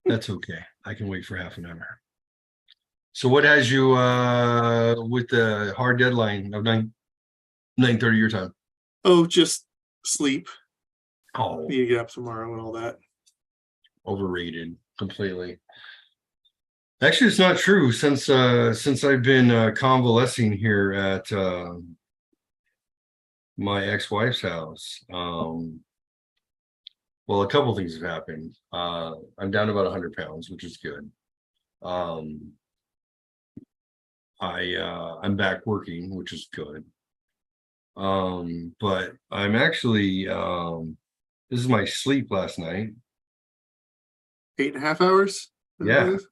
That's okay. I can wait for half an hour. So what has you with the hard deadline of 9:30 your time? Oh, just sleep. Oh, Need to get up tomorrow and all that. overrated completely. Actually, it's not true since I've been convalescing here at my ex-wife's house. Well, a couple things have happened. I'm down to about 100 pounds, which is good. Um, I'm back working, which is good. But I'm actually this is my sleep last night. 8.5 hours, I Yeah. believe.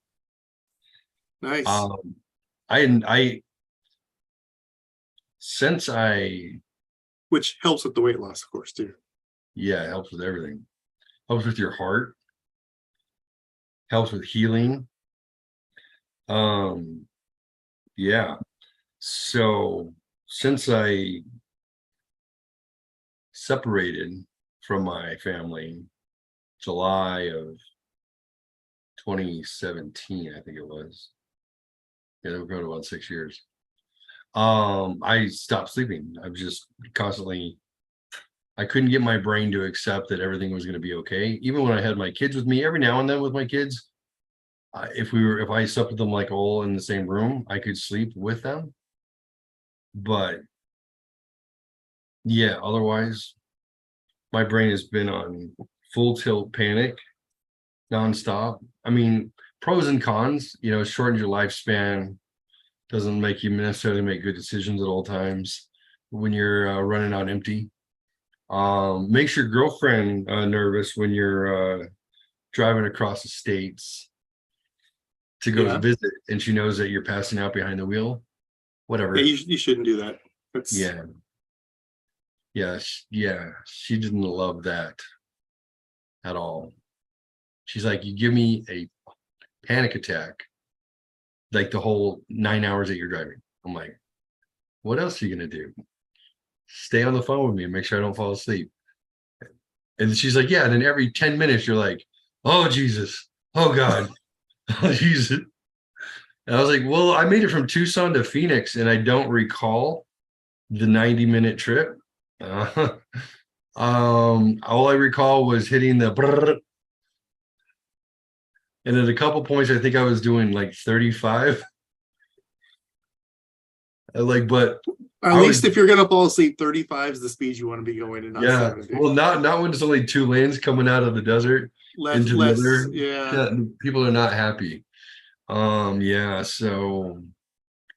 Nice. Um, I since I Which helps with the weight loss, of course, too. yeah, it helps with everything. Helps with your heart, helps with healing. Um, yeah. So since I separated from my family July of 2017, I think it was. Yeah, we're going about 6 years. I stopped sleeping. I'm just constantly I couldn't get my brain to accept that everything was going to be okay. Even when I had my kids with me, every now and then with my kids, if I slept with them like all in the same room, I could sleep with them. But yeah, otherwise, my brain has been on full tilt panic nonstop. I mean, pros and cons, it shortens your lifespan, doesn't make you necessarily make good decisions at all times when you're running on empty. Makes your girlfriend nervous when you're driving across the states to go to Yeah. visit and she knows that you're passing out behind the wheel. Yeah, Whatever. you shouldn't do that. That's Yeah. Yeah. Yeah. She didn't love that at all. She's like, you give me a panic attack like the whole 9 hours that you're driving. I'm like, what else are you going to do? Stay on the phone with me and make sure I don't fall asleep. And she's like, yeah. And then every 10 minutes, you're like, oh, Jesus. Oh, God. Oh, Jesus. And I was like, well, I made it from Tucson to Phoenix and I don't recall the 90-minute trip. Uh, all I recall was hitting the brrr, and at a couple points, I think I was doing like 35. But at I was, least if you're gonna fall asleep, 35 is the speed you want to be going and not yeah. 70. Well, not when it's only two lanes coming out of the desert into the Less, other. yeah. Yeah, people are not happy. Yeah. So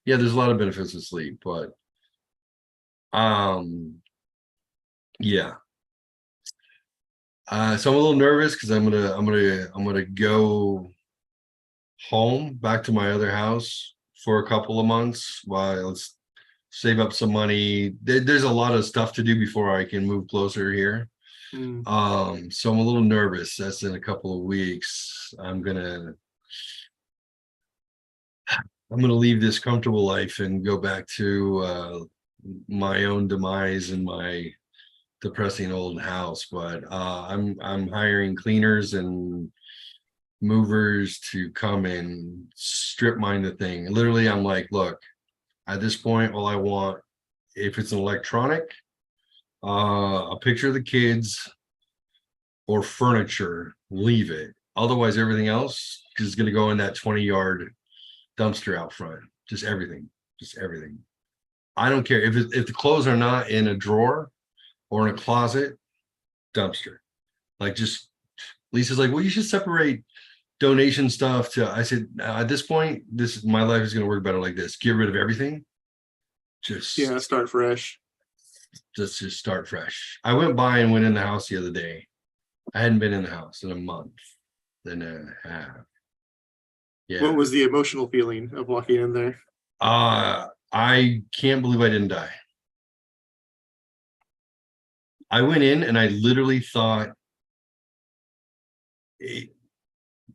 yeah, there's a lot of benefits to sleep, but um, yeah. So I'm a little nervous because I'm gonna go home back to my other house for a couple of months while let's save up some money. There's a lot of stuff to do before I can move closer here. Mm. So I'm a little nervous. That's in a couple of weeks. I'm gonna leave this comfortable life and go back to my own demise in my depressing old house. But I'm hiring cleaners and movers to come and strip mine the thing. Literally, I'm like, look, at this point, all I want, if it's an electronic, a picture of the kids or furniture, leave it. Otherwise, everything else is going to go in that 20-yard dumpster out front. Just everything, just everything. I don't care if the clothes are not in a drawer or in a closet, dumpster. Like just Lisa's like, well, you should separate donation stuff to. I said, at this point, my life is going to work better like this. Get rid of everything. Yeah, Just start fresh. just start fresh. I went by and went in the house the other day. I hadn't been in the house in a month and a half. What Yeah. was the emotional feeling of walking in there? I can't believe I didn't die. I went in and I literally thought,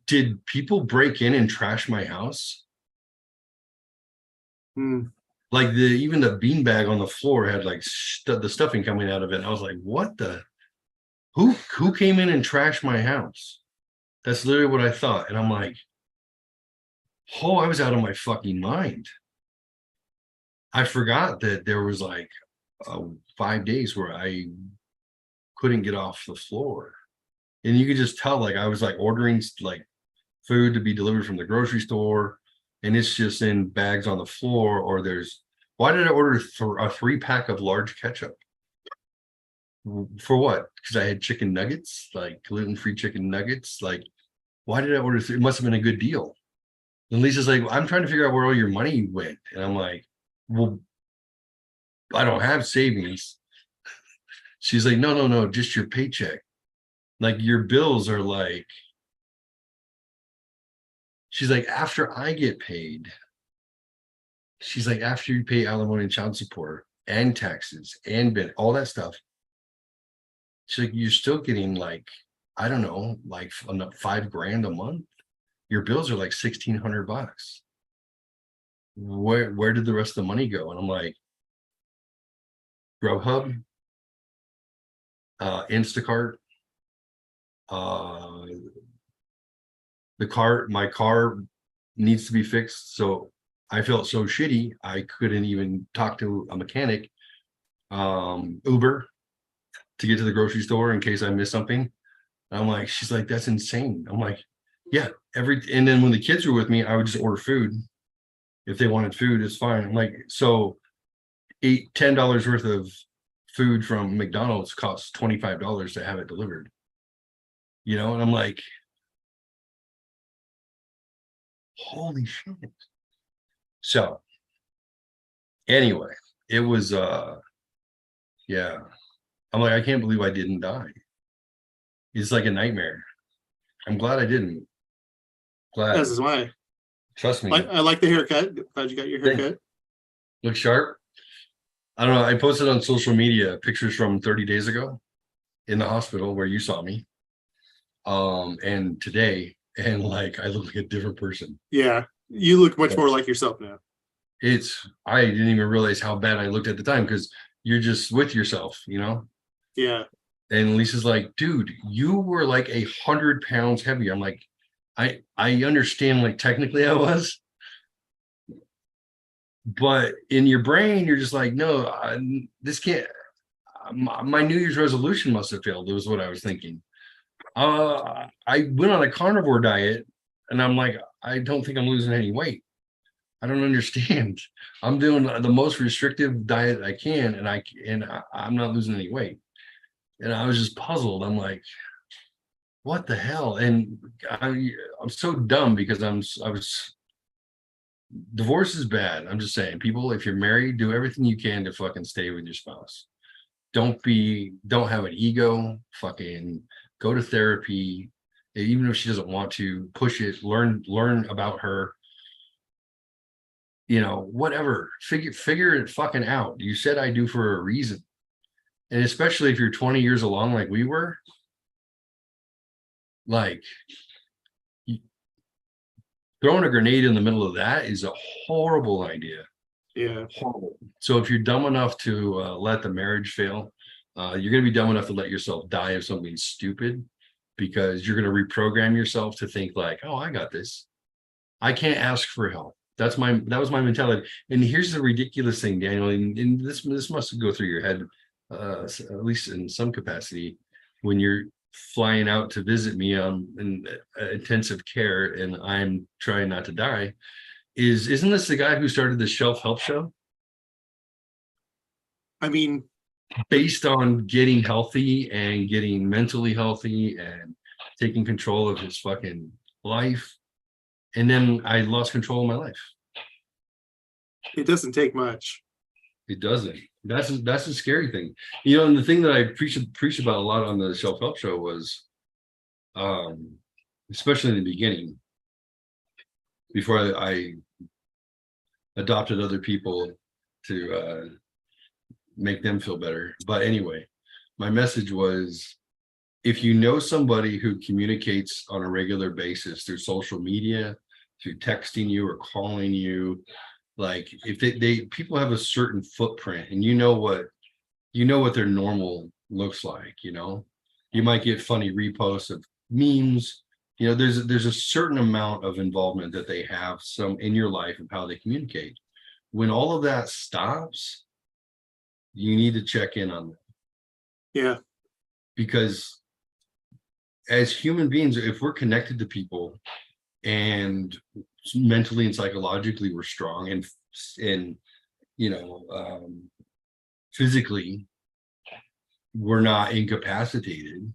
did people break in and trash my house? Mm. Like even the beanbag on the floor had like the stuffing coming out of it. And I was like, what the? Who came in and trashed my house? That's literally what I thought. And I'm like, oh, I was out of my fucking mind. I forgot that there was like 5 days where I couldn't get off the floor. And you could just tell, like, I was like ordering like food to be delivered from the grocery store, and it's just in bags on the floor, or there's, why did I order a 3-pack of large ketchup? For what? Because I had chicken nuggets, like gluten-free chicken nuggets. Like, why did I order three? It must have been a good deal. And Lisa's like, I'm trying to figure out where all your money went. And I'm like, well, I don't have savings. She's like, no, no, no, just your paycheck. Like, your bills are like, she's like, after I get paid, she's like, after you pay alimony and child support and taxes and all that stuff, she's like, you're still getting like, I don't know, like $5,000 a month. Your bills are like $1,600. Where did the rest of the money go? And I'm like, Grubhub, Instacart, uh, my car needs to be fixed. So I felt so shitty, I couldn't even talk to a mechanic. Uber to get to the grocery store in case I missed something. I'm like, she's like, that's insane. I'm like, yeah, and then when the kids were with me, I would just order food. If they wanted food, it's fine. I'm like, so $10 worth of food from McDonald's costs $25 to have it delivered. And I'm like, holy shit. So anyway, it was yeah. I'm like, I can't believe I didn't die. It's like a nightmare. I'm glad I didn't. Glad. This is why. Trust me. I like the haircut. Glad you got your haircut. Look sharp. I don't know. I posted on social media pictures from 30 days ago in the hospital where you saw me. And today, and like I look like a different person. Yeah. You look much more like yourself now. I didn't even realize how bad I looked at the time because you're just with yourself, Yeah. And Lisa's like, dude, you were like 100 pounds heavier. I'm like, I understand, like technically I was, but in your brain, you're just like, no, this can't, my New Year's resolution must have failed. It was what I was thinking. I went on a carnivore diet and I'm like, I don't think I'm losing any weight. I don't understand. I'm doing the most restrictive diet I can, and I'm not losing any weight. And I was just puzzled. I'm like, what the hell? And I'm so dumb because divorce is bad. I'm just saying, people, if you're married, do everything you can to fucking stay with your spouse. Don't have an ego. Fucking go to therapy, even if she doesn't want to. Push it. Learn about her. Whatever. Figure it fucking out. You said I do for a reason. And especially if you're 20 years along like we were, like throwing a grenade in the middle of that is a horrible idea. Yeah. Horrible. So if you're dumb enough to let the marriage fail, you're going to be dumb enough to let yourself die of something stupid because you're going to reprogram yourself to think like, oh, I got this. I can't ask for help. That was my mentality. And here's the ridiculous thing, Daniel, and this must go through your head, at least in some capacity, when you're flying out to visit me in intensive care and I'm trying not to die. Isn't this the guy who started the Shelf Help Show? I mean, based on getting healthy and getting mentally healthy and taking control of his fucking life. And then I lost control of my life. It doesn't take much. It doesn't. That's a scary thing. And the thing that I preached about a lot on the Shelf Help Show was, especially in the beginning, before I adopted other people to make them feel better. But anyway, my message was, if you know somebody who communicates on a regular basis through social media, through texting you or calling you, like if people have a certain footprint and you know what their normal looks like, you might get funny reposts of memes, there's a certain amount of involvement that they have some in your life of how they communicate. When all of that stops, you need to check in on them, Yeah. because as human beings, if we're connected to people and mentally and psychologically we're strong, and you know physically we're not incapacitated,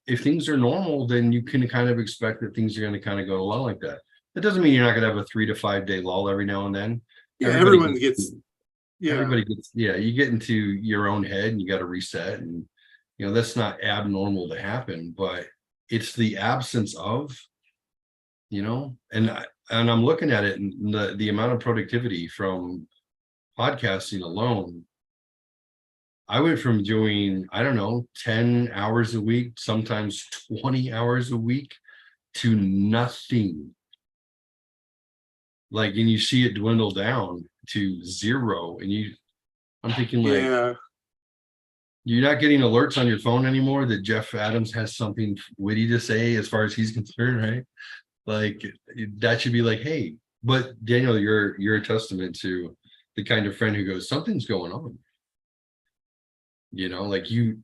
if things are normal, then you can kind of expect that things are going to kind of go along like that. That doesn't mean you're not going to have a 3 to 5 day lull every now and then. Yeah. Everybody Everyone gets, yeah. everybody gets, yeah, you get into your own head and you got to reset, and that's not abnormal to happen, but it's the absence of, and I'm looking at it, and the amount of productivity from podcasting alone. I went from doing, I don't know, 10 hours a week, sometimes 20 hours a week, to nothing. Like, and you see it dwindle down to zero, and I'm thinking, like, Yeah. you're not getting alerts on your phone anymore that Jeff Adams has something witty to say as far as he's concerned, right? Like, that should be like, hey, but Daniel, you're a testament to the kind of friend who goes, something's going on. Like you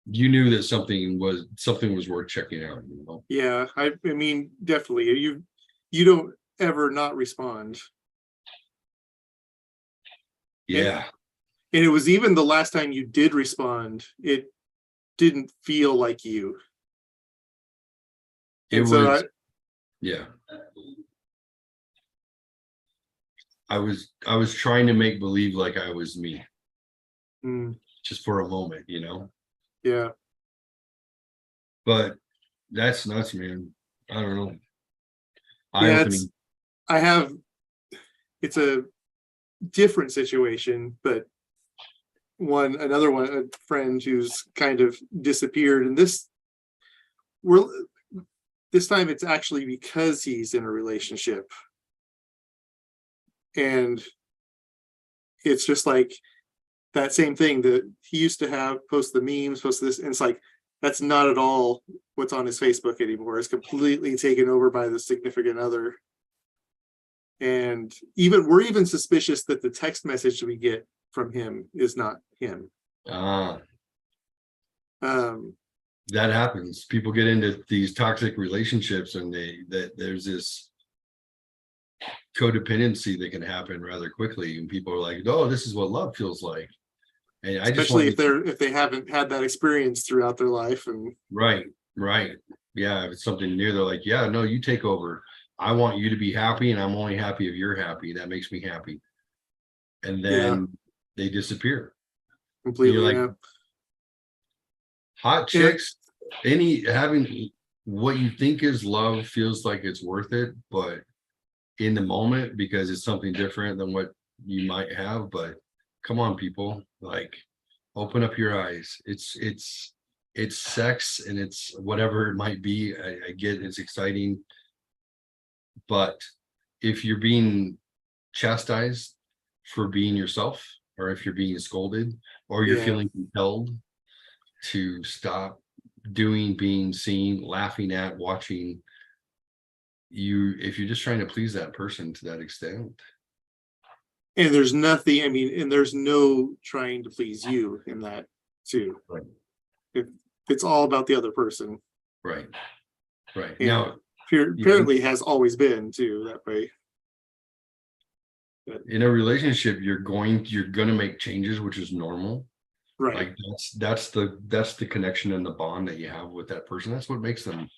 knew that something was worth checking out. Yeah. I mean, definitely. You don't ever not respond. Yeah. And it was even the last time you did respond, it didn't feel like you. It And so was, yeah. I was trying to make believe like I was me, just for a moment, yeah. But that's nuts, man. I don't know. Yeah, Eye-opening. it's a different situation, but another one, a friend who's kind of disappeared, and this time it's actually because he's in a relationship, and it's just like that same thing that he used to have, post the memes, post this, and it's like that's not at all what's on his Facebook anymore. It's completely taken over by the significant other. And we're even suspicious that the text message we get from him is not him. That happens. People get into these toxic relationships, and there's this codependency that can happen rather quickly, and people are like, oh, this is what love feels like. And especially if they haven't had that experience throughout their life. And right. Yeah, if it's something new, they're like, yeah, no, you take over. I want you to be happy, and I'm only happy if you're happy. That makes me happy. And then they disappear completely. Like, hot chicks, having what you think is love feels like it's worth it, but in the moment, because it's something different than what you might have. But come on, people, like, open up your eyes. It's sex, and it's whatever it might be. I get it's exciting, but if you're being chastised for being yourself, or if you're being scolded, or you're feeling compelled to stop doing, being seen, laughing at, watching, if you're just trying to please that person to that extent. And there's nothing, and there's no trying to please you in that too. Right. It's all about the other person. Right. And now, apparently has always been too that way. But in a relationship, you're gonna make changes, which is normal. Right. Like, that's the connection and the bond that you have with that person. That's what makes them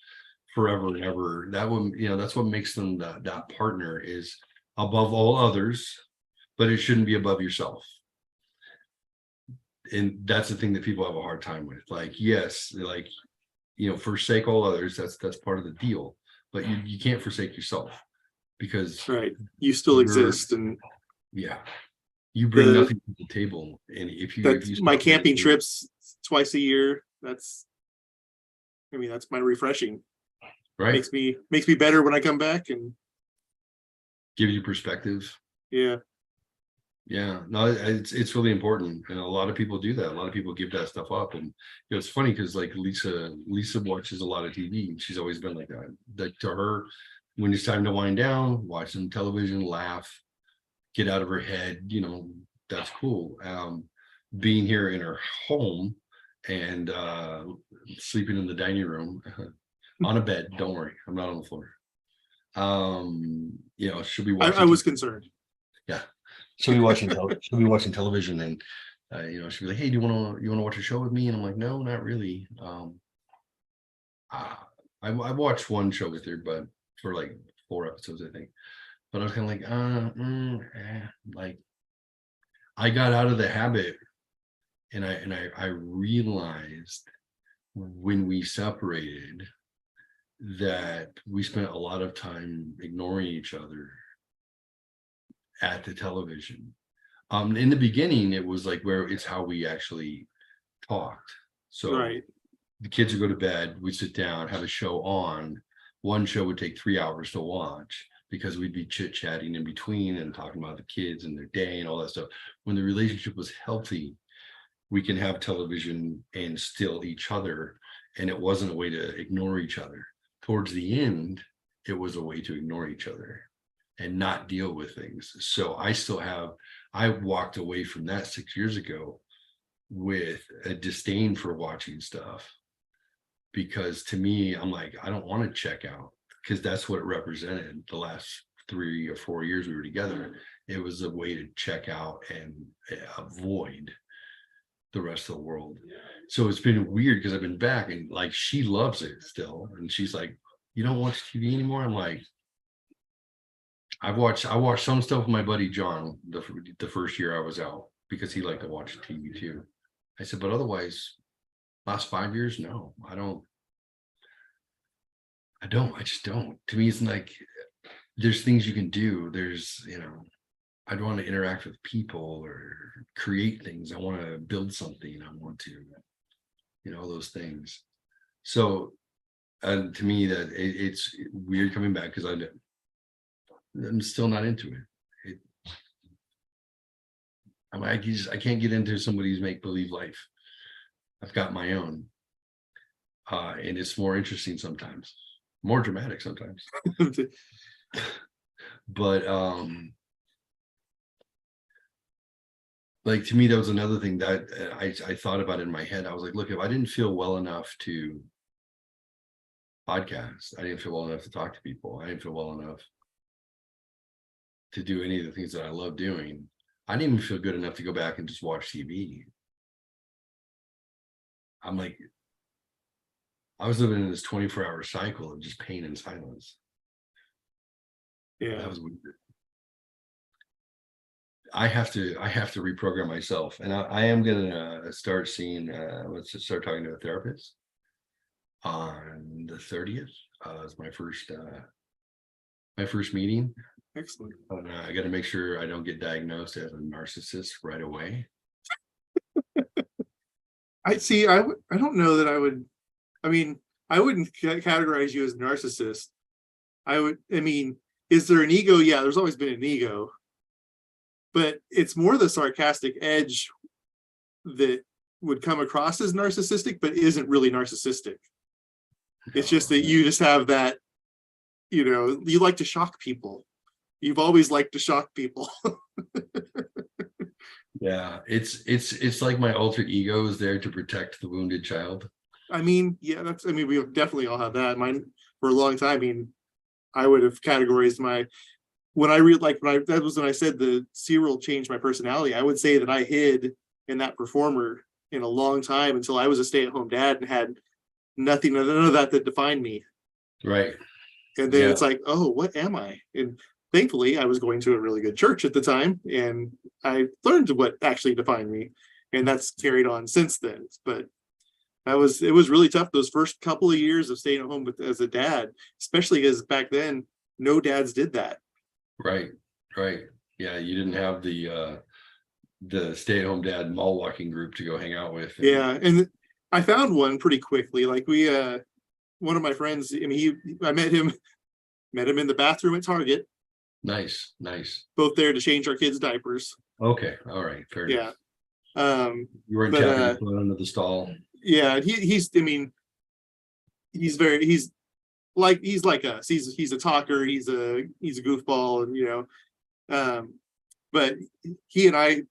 forever and ever. That's what makes them that partner, is above all others, but it shouldn't be above yourself. And that's the thing that people have a hard time with. Like, yes, like, forsake all others. That's part of the deal, but you can't forsake yourself, because you still exist. And you bring nothing to the table. And if you my camping trips twice a year, that's my refreshing. Right. Makes me better when I come back, and gives you perspective. Yeah. Yeah, no, it's really important, and a lot of people do that. A lot of people give that stuff up, and it's funny because like Lisa watches a lot of TV, and she's always been like that. Like to her, when it's time to wind down, watch some television, laugh, get out of her head. That's cool. Being here in her home and sleeping in the dining room on a bed. Don't worry, I'm not on the floor. She'll be I watching. was concerned. Yeah, she'll be watching television, and she'll be like, "Hey, do you want to watch a show with me?" And I'm like, "No, not really." I watched one show with her, but for like 4 episodes, I think. But I was kind of like, like I got out of the habit, and I realized when we separated that we spent a lot of time ignoring each other at the television. In the beginning, it was like where it's how we actually talked. So Right. the kids would go to bed, we'd sit down, have a show on. One show would take 3 hours to watch because we'd be chit-chatting in between and talking about the kids and their day and all that stuff. When the relationship was healthy, we can have television and still each other, and it wasn't a way to ignore each other. Towards the end, it was a way to ignore each other and not deal with things. So I walked away from that 6 years ago with a disdain for watching stuff, because to me, I'm like, I don't want to check out, because that's what it represented the last 3 or 4 years we were together. It was a way to check out and avoid the rest of the world. So it's been weird because I've been back, and like she loves it still, and she's like, "You don't watch TV anymore?" I'm like, I watched some stuff with my buddy John the first year I was out, because he liked to watch TV too. I said, but otherwise, last 5 years, no, I just don't. To me, it's like there's things you can do. I'd want to interact with people or create things. I want to build something. I want to, those things. So, to me, that it's weird coming back because I'm still not into it. I can't get into somebody's make believe life. I've got my own, and it's more interesting sometimes, more dramatic sometimes. But like to me, that was another thing that I thought about in my head. I was like, look, if I didn't feel well enough to podcast, I didn't feel well enough to talk to people, I didn't feel well enough to do any of the things that I love doing, I didn't even feel good enough to go back and just watch TV. I'm like, I was living in this 24-hour cycle of just pain and silence. Yeah. That was weird. I have to reprogram myself, and I am gonna start seeing. Let's just start talking to a therapist on the 30th. Is my first meeting. Excellent. I got to make sure I don't get diagnosed as a narcissist right away. I see. I don't know that I would. I mean, I wouldn't categorize you as a narcissist. I mean, is there an ego? Yeah, there's always been an ego. But it's more the sarcastic edge that would come across as narcissistic, but isn't really narcissistic. It's just that you just have that, you like to shock people. You've always liked to shock people. Yeah, it's like my alter ego is there to protect the wounded child. I mean, yeah, we definitely all have that. Mine for a long time. I mean, I would have categorized that was when I said the serial changed my personality. I would say that I hid in that performer in a long time until I was a stay-at-home dad and had none of that defined me. Right. And then It's like, oh, what am I? And thankfully I was going to a really good church at the time, and I learned what actually defined me, and that's carried on since then. But it was really tough those first couple of years of staying at home as a dad, especially because back then no dads did that. Right. Yeah, you didn't have the stay-at-home dad mall walking group to go hang out with. Yeah, and I found one pretty quickly. Like one of my friends, I mean, I met him in the bathroom at Target. Nice. Both there to change our kids' diapers. Okay, all right, fair Yeah. enough. You weren't But tapping your foot under the stall. yeah, he's I mean, he's like us. He's a talker, he's a goofball, and but he and I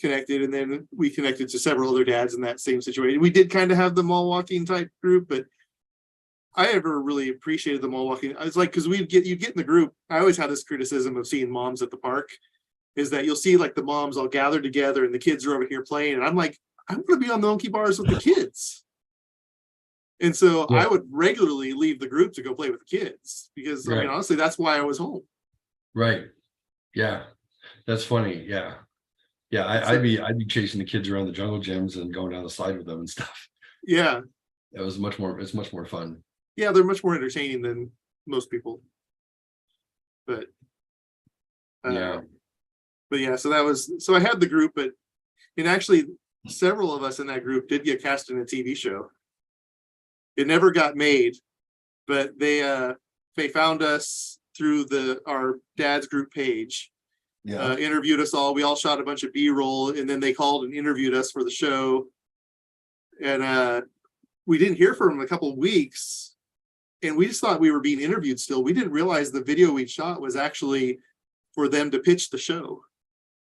connected, and then we connected to several other dads in that same situation. We did kind of have the mall walking type group, but I ever really appreciated the mall walking. I was like, because you get in the group. I always had this criticism of seeing moms at the park, is that you'll see like the moms all gathered together and the kids are over here playing, and I'm like, I want to be on the monkey bars with the kids. And so Yeah, I would regularly leave the group to go play with the kids, because I mean, right, honestly, that's why I was home. right. Yeah, that's funny. Yeah, yeah. So I'd be chasing the kids around the jungle gyms and going down the slide with them and stuff. yeah, That was much more. It's much more fun. yeah, they're much more entertaining than most people. But Yeah. yeah, so I had the group, but and actually several of us in that group did get cast in a TV show. It never got made, but they found us through our dad's group page, Yeah. interviewed us all. We all shot a bunch of B-roll, and then they called and interviewed us for the show. And we didn't hear from them in a couple of weeks, and we just thought we were being interviewed still. We didn't realize the video we shot was actually for them to pitch the show.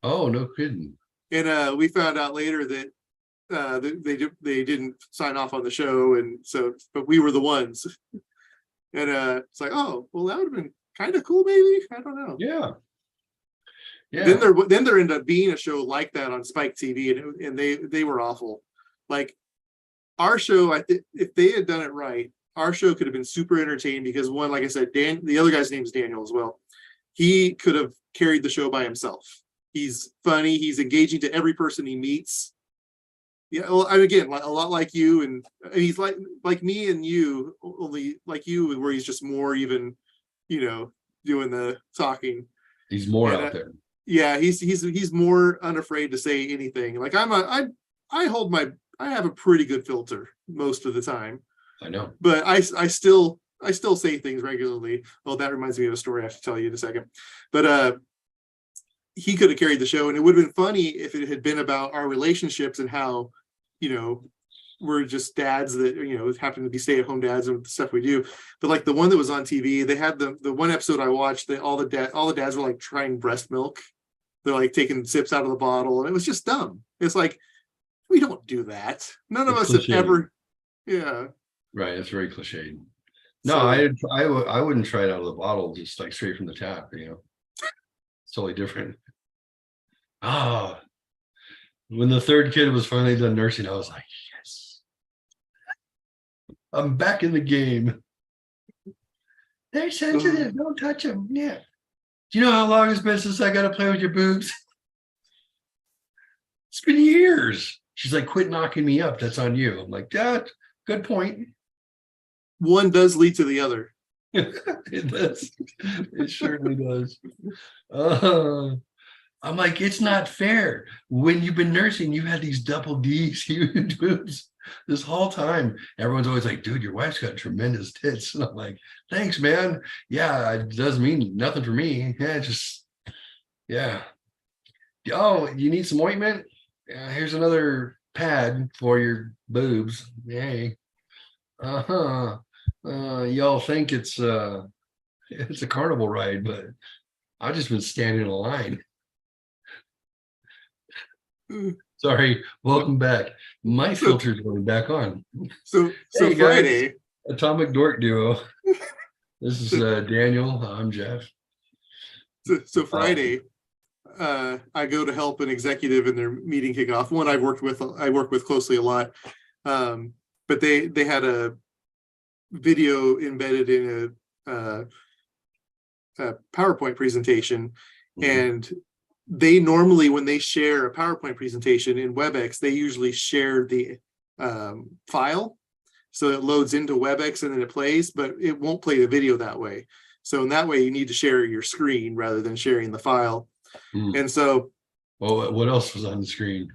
Oh, no kidding. And we found out later that they didn't sign off on the show, and so but we were the ones. And it's like, oh well, that would have been kind of cool, maybe. I don't know. Yeah. Yeah. Then there ended up being a show like that on Spike TV, and they were awful. Like our show, if they had done it right, our show could have been super entertaining, because one, like I said, the other guy's name is Daniel as well. He could have carried the show by himself. He's funny. He's engaging to every person he meets. Yeah, well, and again, a lot like you, and he's like me and you, only like you, where he's just more even, doing the talking. He's more And out there. yeah, he's more unafraid to say anything. Like I have a pretty good filter most of the time, I know. but I still say things regularly. Well, that reminds me of a story I have to tell you in a second. But he could have carried the show, and it would have been funny if it had been about our relationships and how, we're just dads that, happen to be stay-at-home dads and the stuff we do. But like the one that was on TV, they had the one episode I watched that all the dads were like trying breast milk. They're like taking sips out of the bottle, and it was just dumb. It's like, we don't do that. None of It's us cliche. have ever. Yeah. Right. It's very cliched. No, So, I wouldn't try it out of the bottle, just like straight from the tap, It's totally different. Ah, when the third kid was finally done nursing, I was like, yes, I'm back in the game. They're sensitive. Don't touch them. Yeah. Do you know how long it's been since I got to play with your boobs? It's been years. She's like, quit knocking me up. That's on you. I'm like, Dad, good point. one does lead to the other. It does. It certainly does. I'm like, it's not fair. When you've been nursing, you had these double D's, huge boobs this whole time. Everyone's always like, dude, your wife's got tremendous tits. And I'm like, thanks, man. Yeah, it does mean nothing for me. Yeah. Oh, you need some ointment? Here's another pad for your boobs. Yay. Y'all think it's a carnival ride, but I've just been standing in a line. Sorry, welcome back. My filter's going back on. So Hey, Friday, guys. Atomic Dork Duo. This is Daniel. I'm Jeff. so Friday, I go to help an executive in their meeting kickoff. One I work with closely a lot, but they had a video embedded in a PowerPoint presentation, and they normally, when they share a PowerPoint presentation in WebEx, they usually share the file, so it loads into WebEx and then it plays, but it won't play the video that way. So in that way, you need to share your screen rather than sharing the file. And so, well, what else was on the screen?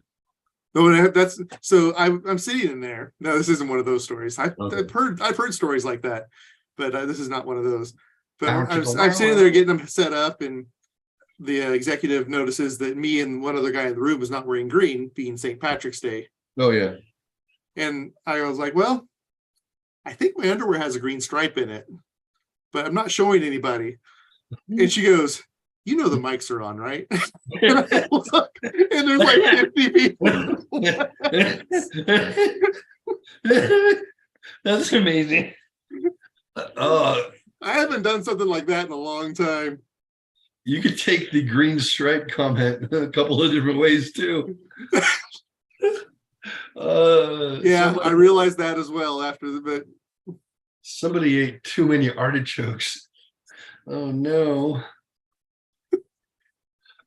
that's so I'm sitting in there. No, this isn't one of those stories. I've heard stories like that, but this is not one of those. But I'm sitting there getting them set up, and the executive notices that me and one other guy in the room is not wearing green, being St. Patrick's Day. Oh yeah. And I was like, well, I think my underwear has a green stripe in it, but I'm not showing anybody. And she goes, you know the mics are on, right? And there's like 50 people. That's amazing. Oh, I haven't done something like that in a long time. you could take the green stripe comment a couple of different ways too. Yeah, I realized that as well after the bit. Somebody ate too many artichokes. Oh no.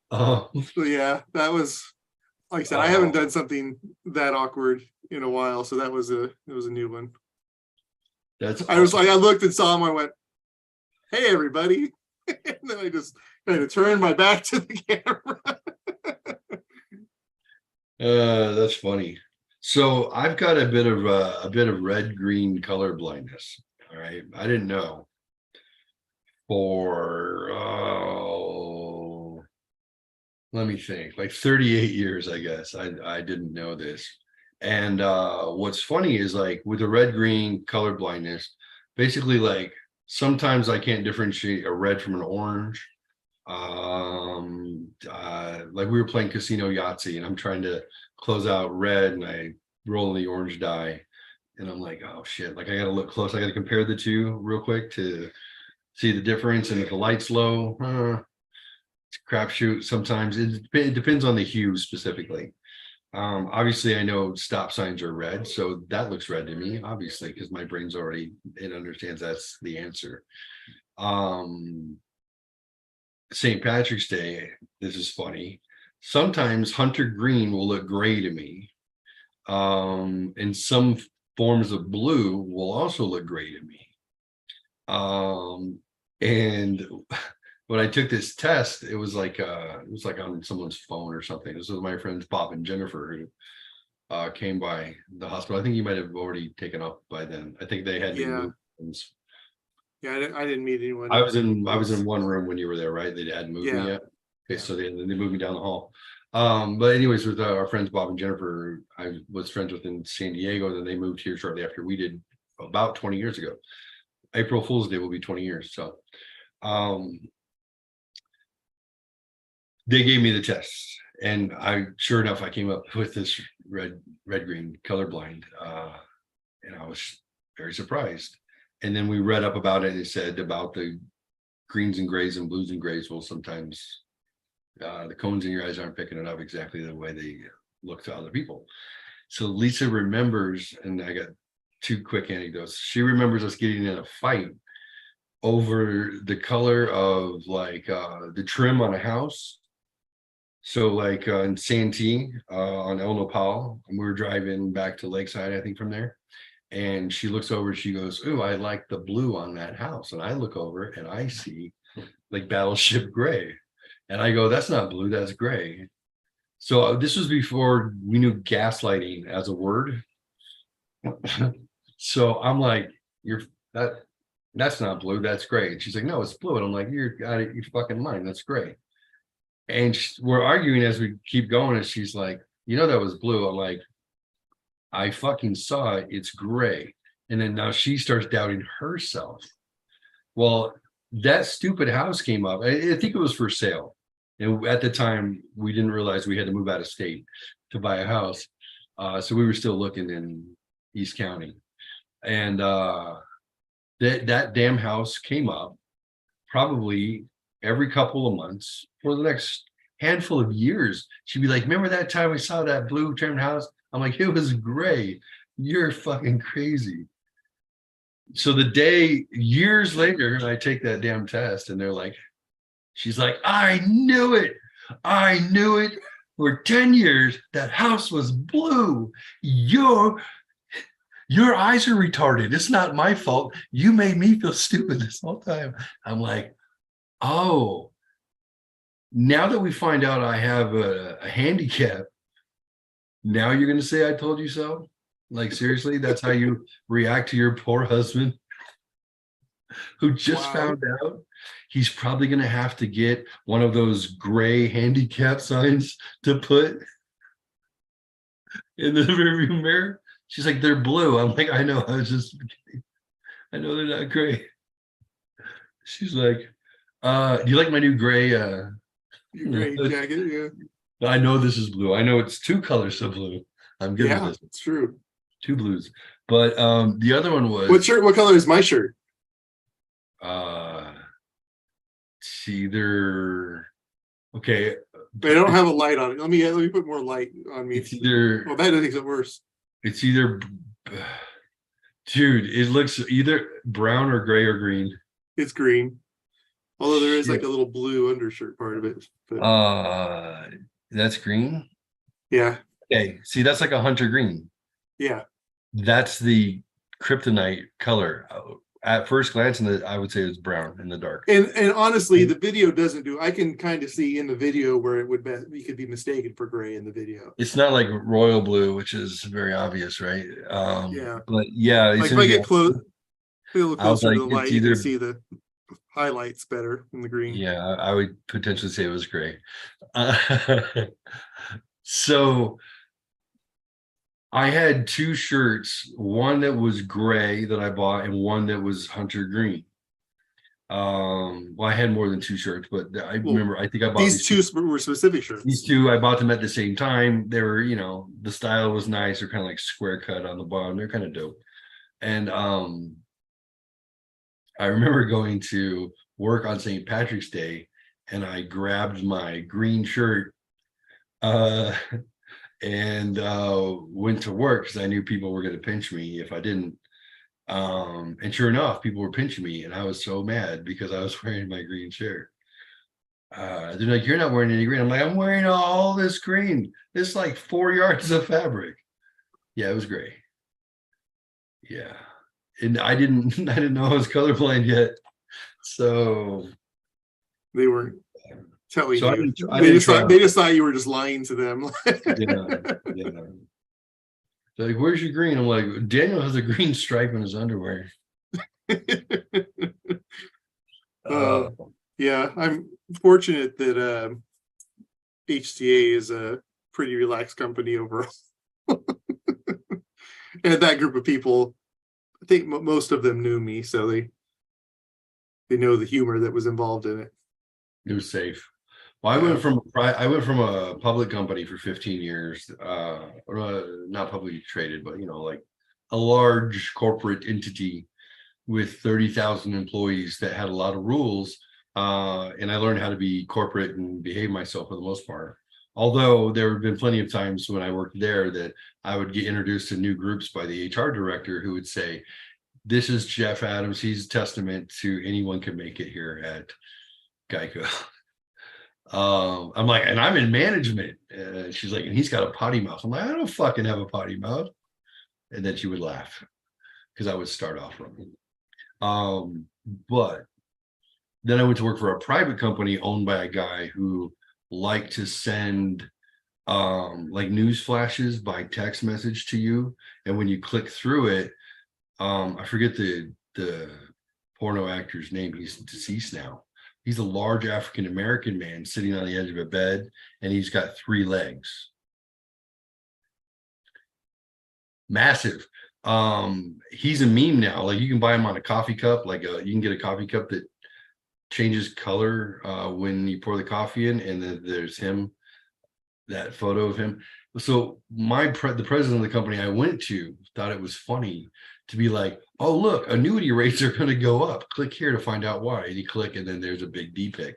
Oh. So yeah, that was, like I said, I haven't done something that awkward in a while, so it was a new one. I was like, I looked and saw him, I went, hey everybody. And then I just kind of turned my back to the camera. That's funny. So I've got a bit of red-green color blindness. All right. I didn't know for let me think, like 38 years, I guess. I didn't know this. And what's funny is, like, with the red-green color blindness, basically, like, sometimes I can't differentiate a red from an orange. Like, we were playing casino Yahtzee and I'm trying to close out red and I roll in the orange die and I'm like, oh shit, like I gotta look close, I gotta compare the two real quick to see the difference. And if the light's low, it's a crapshoot. Sometimes it depends on the hue specifically. Obviously I know stop signs are red, so that looks red to me, obviously, because my brain's already, it understands that's the answer. St. Patrick's Day, this is funny. Sometimes hunter green will look gray to me. And some forms of blue will also look gray to me. And when I took this test, it was like on someone's phone or something. This was my friends Bob and Jennifer who came by the hospital. I think you might have already taken up by then. I think they had Yeah, I didn't meet anyone. I was in one room when you were there, right? They hadn't moved me yet. Okay, so they moved me down the hall. But anyways, with our friends Bob and Jennifer, I was friends with in San Diego. Then they moved here shortly after we did, about 20 years ago. April Fool's Day will be 20 years. So they gave me the tests, and sure enough, I came up with this red green colorblind, and I was very surprised. And then we read up about it, and it said about the greens and grays and blues and grays will sometimes the cones in your eyes aren't picking it up exactly the way they look to other people. So Lisa remembers, and I got two quick anecdotes. She remembers us getting in a fight over the color of like the trim on a house. So like in Santee on El Nopal, and we were driving back to Lakeside, I think, from there. And she looks over, she goes, "Ooh, I like the blue on that house." And I look over and I see like Battleship Gray. And I go, "That's not blue, that's gray." So this was before we knew gaslighting as a word. So I'm like, that's not blue, that's gray. And she's like, "No, it's blue." And I'm like, "You're out of your fucking mind, that's gray." And we're arguing as we keep going. And she's like, "You know, that was blue." I'm like, "I fucking saw it, it's gray." And then now she starts doubting herself. Well, that stupid house came up. I think it was for sale. And at the time, we didn't realize we had to move out of state to buy a house. So we were still looking in East County. And that damn house came up probably every couple of months for the next handful of years. She'd be like, "Remember that time we saw that blue trimmed house?" I'm like, "It was gray. You're fucking crazy." So the day, years later, I take that damn test and they're like, she's like, "I knew it. I knew it. For 10 years, that house was blue. Your eyes are retarded. It's not my fault. You made me feel stupid this whole time." I'm like, oh, now that we find out I have a handicap, now you're going to say I told you so? Like, seriously, that's how you react to your poor husband? who just Wow. found out he's probably going to have to get one of those gray handicap signs to put in the rearview mirror. She's like, they're blue. I'm like, I know. I was just kidding. I know they're not gray. She's like, do you like my new gray? Your gray jacket, yeah. I know this is blue. I know it's two colors of blue. I'm good with Yeah, this. it's true. Two blues. But the other one was What color is my shirt? it's either okay. I don't have a light on it. Let me put more light on me. It's either Oh, that makes it worse. it's either dude, it looks either brown or gray or green. It's green. Although there is like Shit. a little blue undershirt part of it. But That's green. yeah, Okay, see, that's like a hunter green. yeah. That's the kryptonite color. At first glance, I would say it's brown in the dark. And honestly, the video doesn't do. I can kind of see in the video where it could be mistaken for gray in the video. It's not like royal blue, which is very obvious, right? Yeah. But yeah, Like if I get close, a little I was closer to like, the light, it's you can either see the highlights better in the green. yeah, I would potentially say it was gray. So I had two shirts, one that was gray that I bought and one that was hunter green. Well, I had more than two shirts, but I remember I think I bought These two were specific shirts. These two, I bought them at the same time. They were, the style was nice. They're kind of like square cut on the bottom. They're kind of dope. And I remember going to work on St. Patrick's Day, and I grabbed my green shirt and went to work because I knew people were going to pinch me if I didn't. And sure enough, people were pinching me, and I was so mad because I was wearing my green shirt. They're like, you're not wearing any green. I'm like, I'm wearing all this green. It's like 4 yards of fabric. Yeah, it was gray. Yeah. And I didn't know I was colorblind yet. So They weren't telling so you. they Just thought you were just lying to them. yeah. They're like, where's your green? I'm like, Daniel has a green stripe in his underwear. Yeah, I'm fortunate that HTA is a pretty relaxed company overall. And that group of people, I think most of them knew me, so they know the humor that was involved in it. It was safe. Well, I went from a public company for 15 years, not publicly traded, but like a large corporate entity with 30,000 employees that had a lot of rules. And I learned how to be corporate and behave myself for the most part. Although there have been plenty of times when I worked there that I would get introduced to new groups by the HR director who would say, this is Jeff Adams. He's testament to anyone can make it here at Geico. I'm like, and I'm in management. She's like, and he's got a potty mouth. I'm like, I don't fucking have a potty mouth. And then she would laugh because I would start off wrong. But then I went to work for a private company owned by a guy who liked to send like news flashes by text message to you. And when you click through it, I forget the porno actor's name. He's deceased now. He's a large African-American man sitting on the edge of a bed, and he's got 3 legs. Massive. He's a meme now. Like you can buy him on a coffee cup. Like you can get a coffee cup that changes color when you pour the coffee in, and then there's him, that photo of him. So the president of the company I went to thought it was funny to be like, oh, look, annuity rates are going to go up. Click here to find out why. And you click, and then there's a big D pic.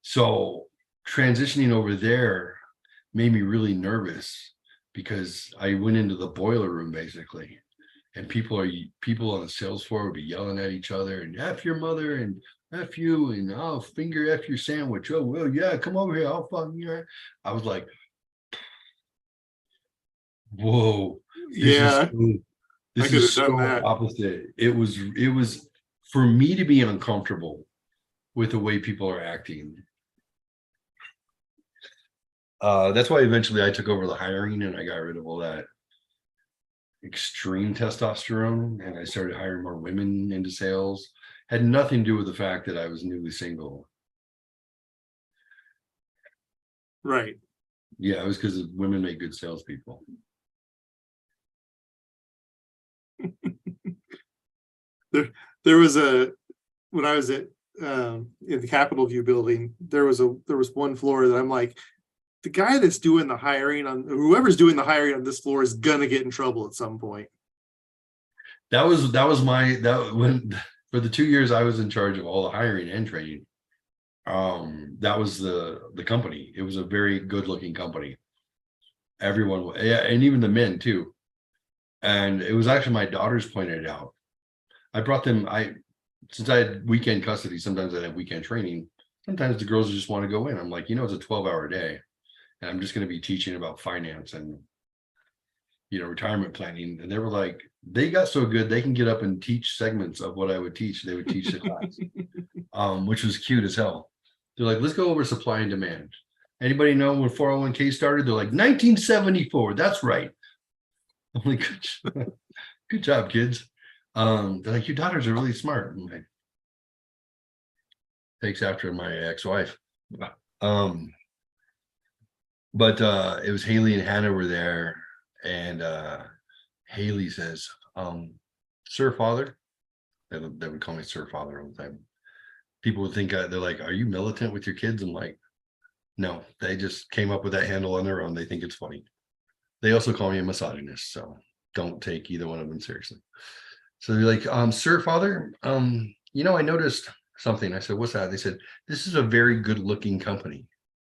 So transitioning over there made me really nervous because I went into the boiler room basically, and people on the sales floor would be yelling at each other and F your mother and F you and I'll finger F your sandwich. Oh, well, yeah, come over here. I'll fucking you. I was like, whoa. Yeah, This is so opposite. It was for me to be uncomfortable with the way people are acting. That's why eventually I took over the hiring and I got rid of all that. extreme testosterone, and I started hiring more women into sales. Had nothing to do with the fact that I was newly single. Right. Yeah, it was because women make good salespeople. There was when I was at in the Capitol View building, there was one floor that I'm like, the guy that's doing the hiring on whoever's doing the hiring on this floor is gonna get in trouble at some point. That was when for the 2 years I was in charge of all the hiring and training. That was the company. It was a very good looking company. Everyone, yeah, and even the men too. And it was actually my daughters pointed it out. I brought them. Since I had weekend custody, sometimes I have weekend training. Sometimes the girls just want to go in. I'm like, it's a 12-hour day, and I'm just going to be teaching about finance and retirement planning. And they were like, they got so good they can get up and teach segments of what I would teach. They would teach the class, which was cute as hell. They're like, let's go over supply and demand. Anybody know when 401k started? They're like 1974. That's right. I'm like, good job, kids. They're like, your daughters are really smart. I'm like, takes after my ex-wife. But it was Haley and Hannah were there, and Haley says, Sir Father. They would call me Sir Father all the time. People would think they're like, are you militant with your kids? I'm like, no, they just came up with that handle on their own. They think it's funny. They also call me a misogynist, so don't take either one of them seriously. So they're like, Sir Father, I noticed something. I said, what's that? They said, this is a very good looking company.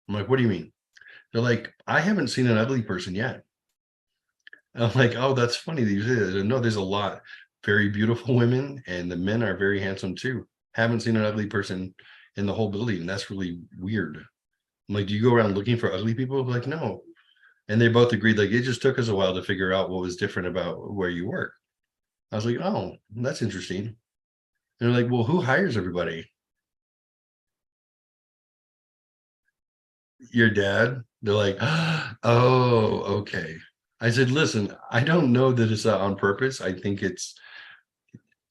I'm like, what do you mean? They're like, I haven't seen an ugly person yet. And I'm like, oh, that's funny that you say that. No, there's a lot very beautiful women, and the men are very handsome too. Haven't seen an ugly person in the whole building. And that's really weird. I'm like, do you go around looking for ugly people? Like, no. And they both agreed, like, it just took us a while to figure out what was different about where you work. I was like, oh, that's interesting. And they're like, well, who hires everybody? Your dad? They're like, oh, okay. I said, listen, I don't know that it's on purpose. I think it's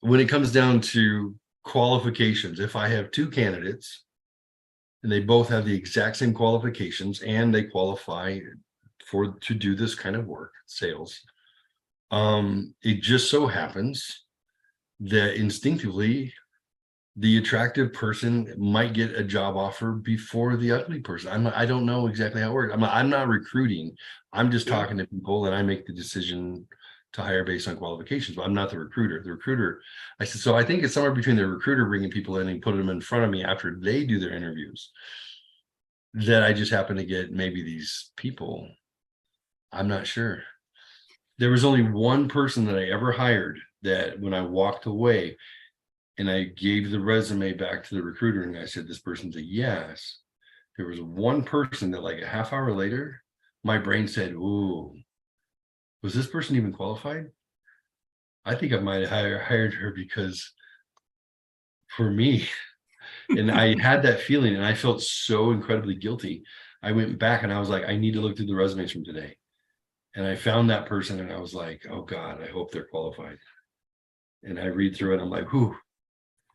when it comes down to qualifications. If I have two candidates and they both have the exact same qualifications and they qualify to do this kind of work, sales, it just so happens that instinctively the attractive person might get a job offer before the ugly person. I don't know exactly how it works. I'm not recruiting. I'm just talking to people, and I make the decision to hire based on qualifications, but I'm not the recruiter. The recruiter, I said, so I think it's somewhere between the recruiter bringing people in and putting them in front of me after they do their interviews, that I just happen to get maybe these people. I'm not sure. There was only one person that I ever hired that when I walked away, and I gave the resume back to the recruiter and I said, this person's a yes. There was one person that like a half hour later, my brain said, ooh, was this person even qualified? I think I might have hired her because for me, and I had that feeling and I felt so incredibly guilty. I went back and I was like, I need to look through the resumes from today. And I found that person and I was like, oh God, I hope they're qualified. And I read through it. I'm like, whew,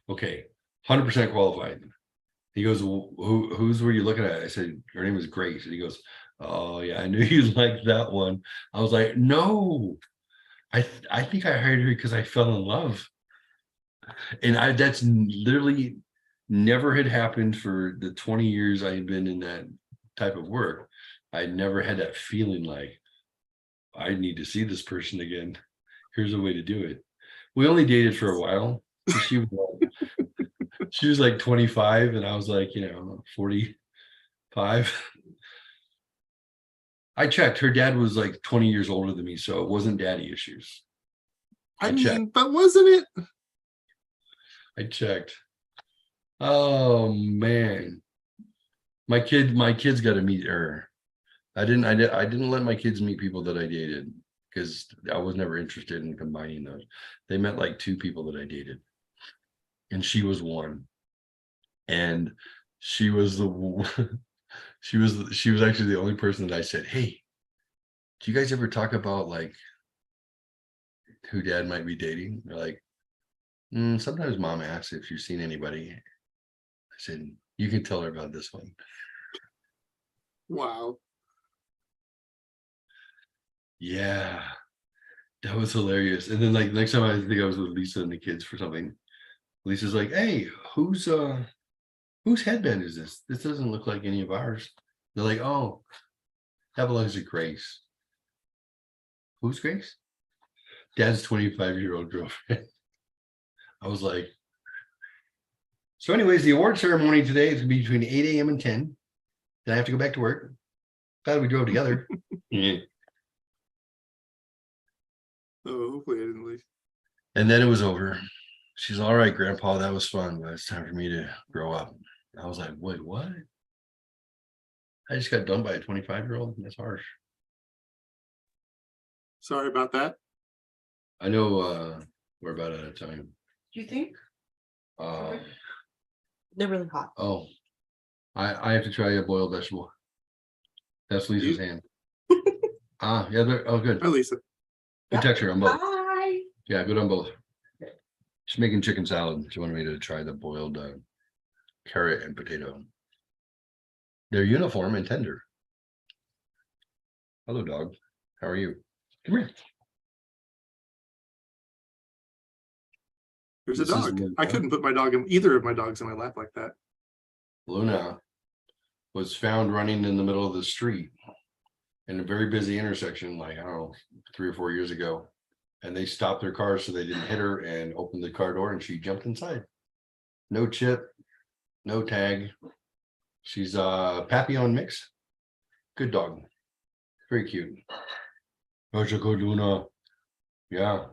okay, 100% qualified. He goes, well, whose were you looking at? I said, her name was Grace. And he goes, oh yeah, I knew you liked that one. I was like, no, I think I hired her because I fell in love. And that's literally never had happened for the 20 years I had been in that type of work. I never had that feeling like I need to see this person again. Here's a way to do it. We only dated for a while. She was like 25 and I was like, 45. I checked. Her dad was like 20 years older than me, so it wasn't daddy issues. I mean, but wasn't it? I checked. Oh man. My kids got to meet her. I didn't let my kids meet people that I dated because I was never interested in combining those. They met like two people that I dated. And she was one. And she was the she was actually the only person that I said, hey, do you guys ever talk about like who dad might be dating. They're like, sometimes mom asks if you've seen anybody. I said, you can tell her about this one. Wow. Yeah, that was hilarious. And then like next time I think I was with Lisa and the kids for something. Lisa's like, hey, whose headband is this? This doesn't look like any of ours. They're like, oh, that belongs to Grace. Who's Grace? Dad's 25-year-old girlfriend. I was like, so anyways, the award ceremony today is gonna be between 8 a.m. and 10. Then I have to go back to work. Glad we drove together. Yeah. Oh, hopefully I didn't leave. And then it was over. She's all right, Grandpa. That was fun, but it's time for me to grow up. I was like, wait, what? I just got done by a 25-year-old. That's harsh. Sorry about that. I know we're about out of time. Do you think Uh, they're really hot? oh, I have to try a boiled vegetable. That's Lisa's hand. Yeah, oh, good. Hi, Lisa. Good texture on both. Hi. Yeah, good on both. She's making chicken salad. She wanted me to try the boiled carrot and potato. They're uniform and tender. Hello, dog. How are you? Come here. There's a This is dog. Luna. I couldn't put either of my dogs in my lap like that. Luna was found running in the middle of the street in a very busy intersection, like, I don't know, 3 or 4 years ago. And they stopped their car so they didn't hit her and opened the car door and she jumped inside. No chip, no tag. She's a Papillon mix. Good dog. Very cute. How's your good, Luna? Yeah.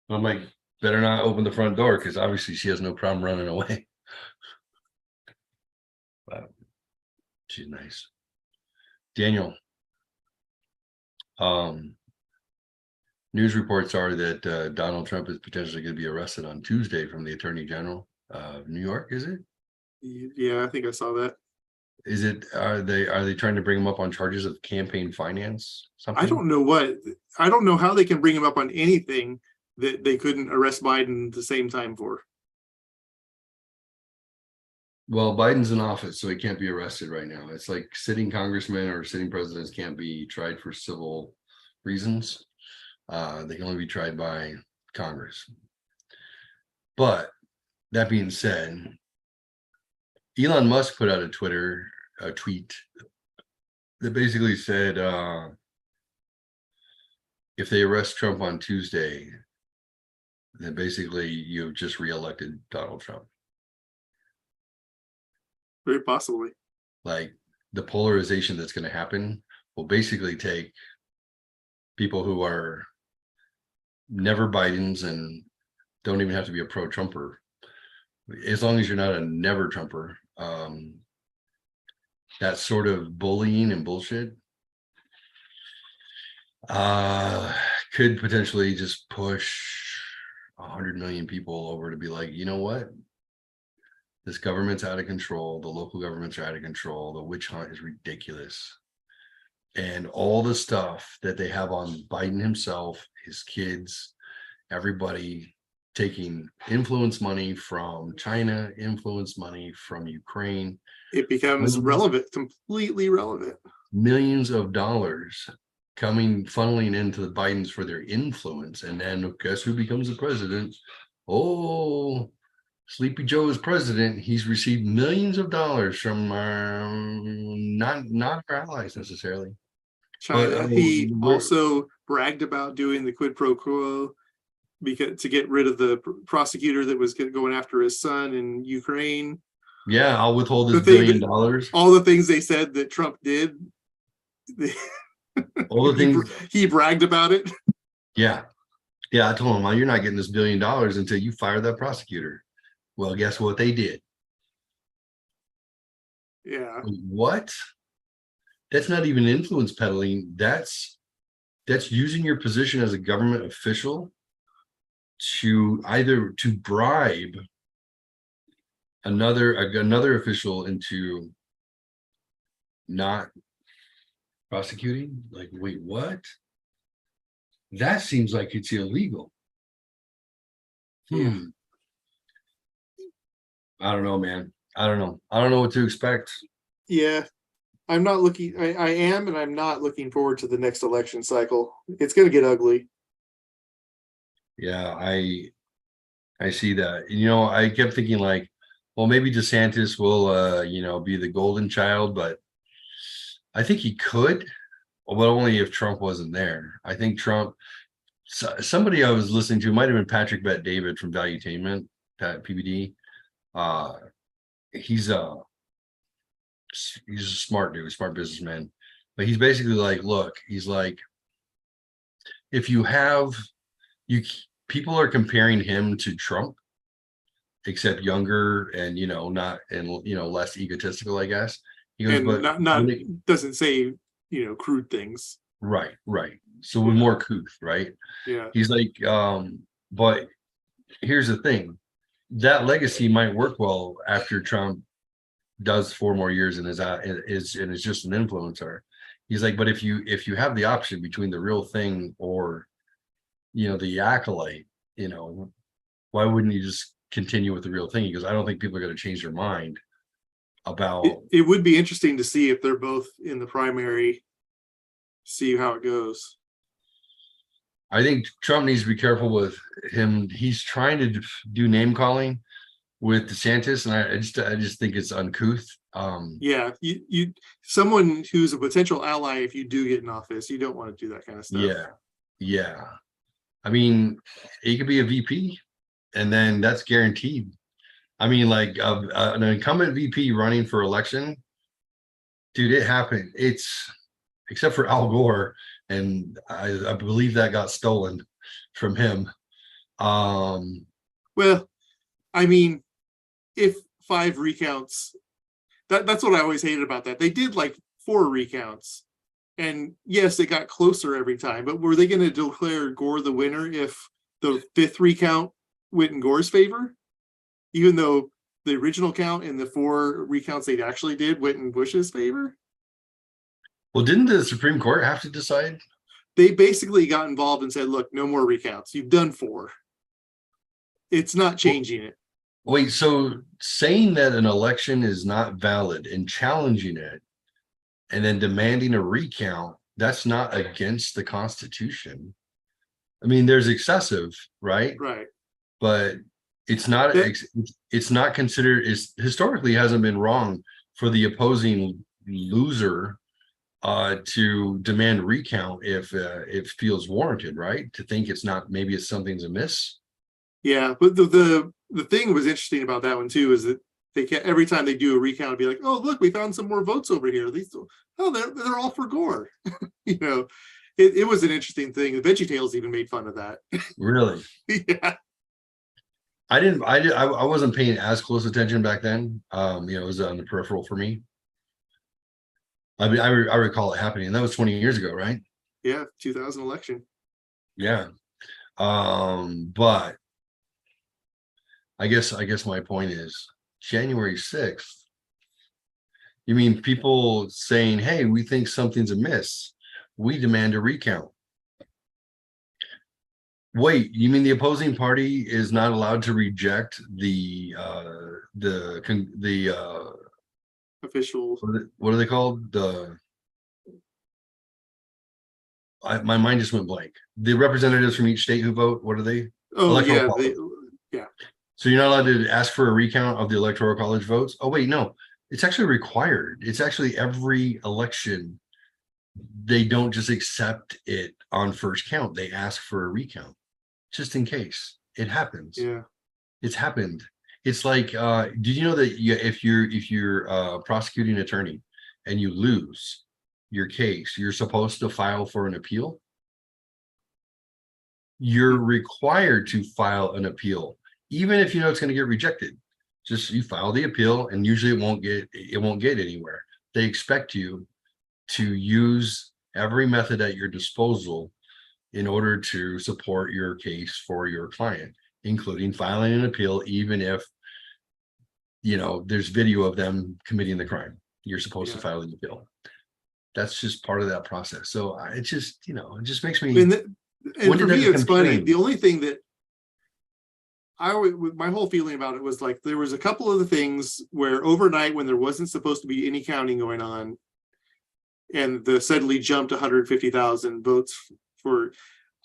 I'm like, better not open the front door because obviously she has no problem running away. But she's nice. Daniel. News reports are that Donald Trump is potentially going to be arrested on Tuesday from the Attorney General of New York. Is it? Yeah, I think I saw that. Is it? Are they trying to bring him up on charges of campaign finance? Something? I don't know how they can bring him up on anything that they couldn't arrest Biden at the same time for. Well, Biden's in office, so he can't be arrested right now. It's like sitting congressmen or sitting presidents can't be tried for civil reasons. They can only be tried by Congress. But that being said, Elon Musk put out a tweet that basically said, if they arrest Trump on Tuesday, then basically you've just reelected Donald Trump. Very possibly. Like the polarization that's going to happen will basically take people who are never Bidens and don't even have to be a pro-Trumper. As long as you're not a never Trumper, that sort of bullying and bullshit could potentially just push 100 million people over to be like, you know what? This government's out of control. The local governments are out of control. The witch hunt is ridiculous. And all the stuff that they have on Biden himself, his kids, everybody taking influence money from China, influence money from Ukraine. It becomes relevant, completely relevant. Millions of dollars funneling into the Bidens for their influence. And then guess who becomes the president? Oh, Sleepy Joe is president. He's received millions of dollars from not our allies necessarily. China. But, he also bragged about doing the quid pro quo to get rid of the prosecutor that was going after his son in Ukraine. Yeah, I'll withhold this $1 billion. All the things they said that Trump did. All the things he bragged about it. Yeah. I told him, well, you're not getting this $1 billion until you fire that prosecutor. Well, guess what they did? Yeah. What? That's not even influence peddling. That's using your position as a government official to either to bribe another official into not prosecuting. Like, wait, what? that seems like it's illegal. Yeah. I don't know, man. I don't know. I don't know what to expect. Yeah. I'm not looking, I am, and I'm not looking forward to the next election cycle. It's going to get ugly. Yeah, I see that. You know, I kept thinking like, well, maybe DeSantis will be the golden child, but I think he could, but only if Trump wasn't there. I think Trump, somebody I was listening to, might have been Patrick Bet David from Valuetainment, Pat PBD. Uh he's a smart dude, smart businessman. But he's basically like, look, he's like, if you have you people are comparing him to Trump, except younger and not and less egotistical, I guess. He goes, And but not doesn't say, crude things. right. So with more couth, right? Yeah. He's like, but here's the thing, that legacy might work well after Trump does 4 more years and is just an influencer. He's like, but if you have the option between the real thing or the acolyte, why wouldn't you just continue with the real thing? He goes, I don't think people are going to change their mind about It would be interesting to see if they're both in the primary, see how it goes. I think Trump needs to be careful with him. He's trying to do name calling with DeSantis, and I just think it's uncouth. Yeah, you someone who's a potential ally, if you do get in office, you don't want to do that kind of stuff. Yeah. I mean, he could be a VP, and then that's guaranteed. I mean, like an incumbent VP running for election, dude, it happened. It's except for Al Gore, and I believe that got stolen from him. Well, I mean, if 5 recounts, that's what I always hated about that. They did like 4 recounts, and yes, it got closer every time, but were they going to declare Gore the winner if the 5th recount went in Gore's favor, even though the original count and the 4 recounts they actually did went in Bush's favor? Well, didn't the Supreme Court have to decide? They basically got involved and said, look, no more recounts. You've done 4. It's not changing it. Wait, so saying that an election is not valid and challenging it and then demanding a recount, that's not against the Constitution. I mean, there's excessive, right? Right. But it's not considered, it's historically hasn't been wrong for the opposing loser to demand recount if it feels warranted, right? To think it's not, maybe it's something's amiss. Yeah, but the thing was interesting about that one too is that they can't, every time they do a recount, be like, oh look, we found some more votes over here. They're all for Gore. It was an interesting thing. The VeggieTales even made fun of that. Really? Yeah. I wasn't paying as close attention back then. It was on the peripheral for me. I mean, I recall it happening, and that was 20 years ago, right? Yeah, 2000 election. Yeah. But I guess my point is January 6th. You mean people saying, hey, we think something's amiss. We demand a recount. Wait, you mean the opposing party is not allowed to reject the Official. what are they called? My mind just went blank. The representatives from each state who vote, what are they? Oh Electoral yeah, college. So you're not allowed to ask for a recount of the electoral college votes? Oh wait, no, it's actually required. It's actually every election. They don't just accept it on first count. They ask for a recount just in case it happens. Yeah, it's happened. It's like, did you know that if you're a prosecuting attorney and you lose your case, you're supposed to file for an appeal? You're required to file an appeal, even if you know it's going to get rejected. Just you file the appeal, and usually it won't get anywhere. They expect you to use every method at your disposal in order to support your case for your client, including filing an appeal, even if there's video of them committing the crime. You're supposed to file the appeal. That's just part of that process. So it just makes me And When for did me, that it's become funny. trend? The only thing that my whole feeling about it was like there was a couple of the things where overnight, when there wasn't supposed to be any counting going on, and the suddenly jumped 150,000 votes for.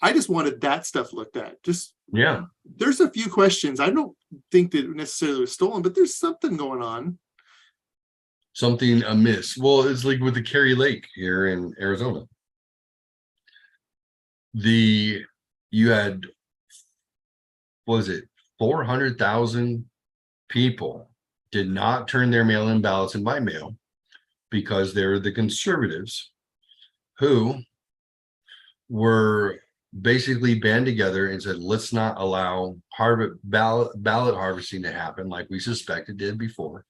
I just wanted that stuff looked at. Just Yeah, there's a few questions. I don't think that necessarily was stolen, but there's something going on. something amiss. Well, it's like with the Kerry Lake here in Arizona. You had, what was it, 400,000 people did not turn their mail-in ballots in by mail because they're the conservatives who were basically band together and said, let's not allow ballot harvesting to happen like we suspected did before.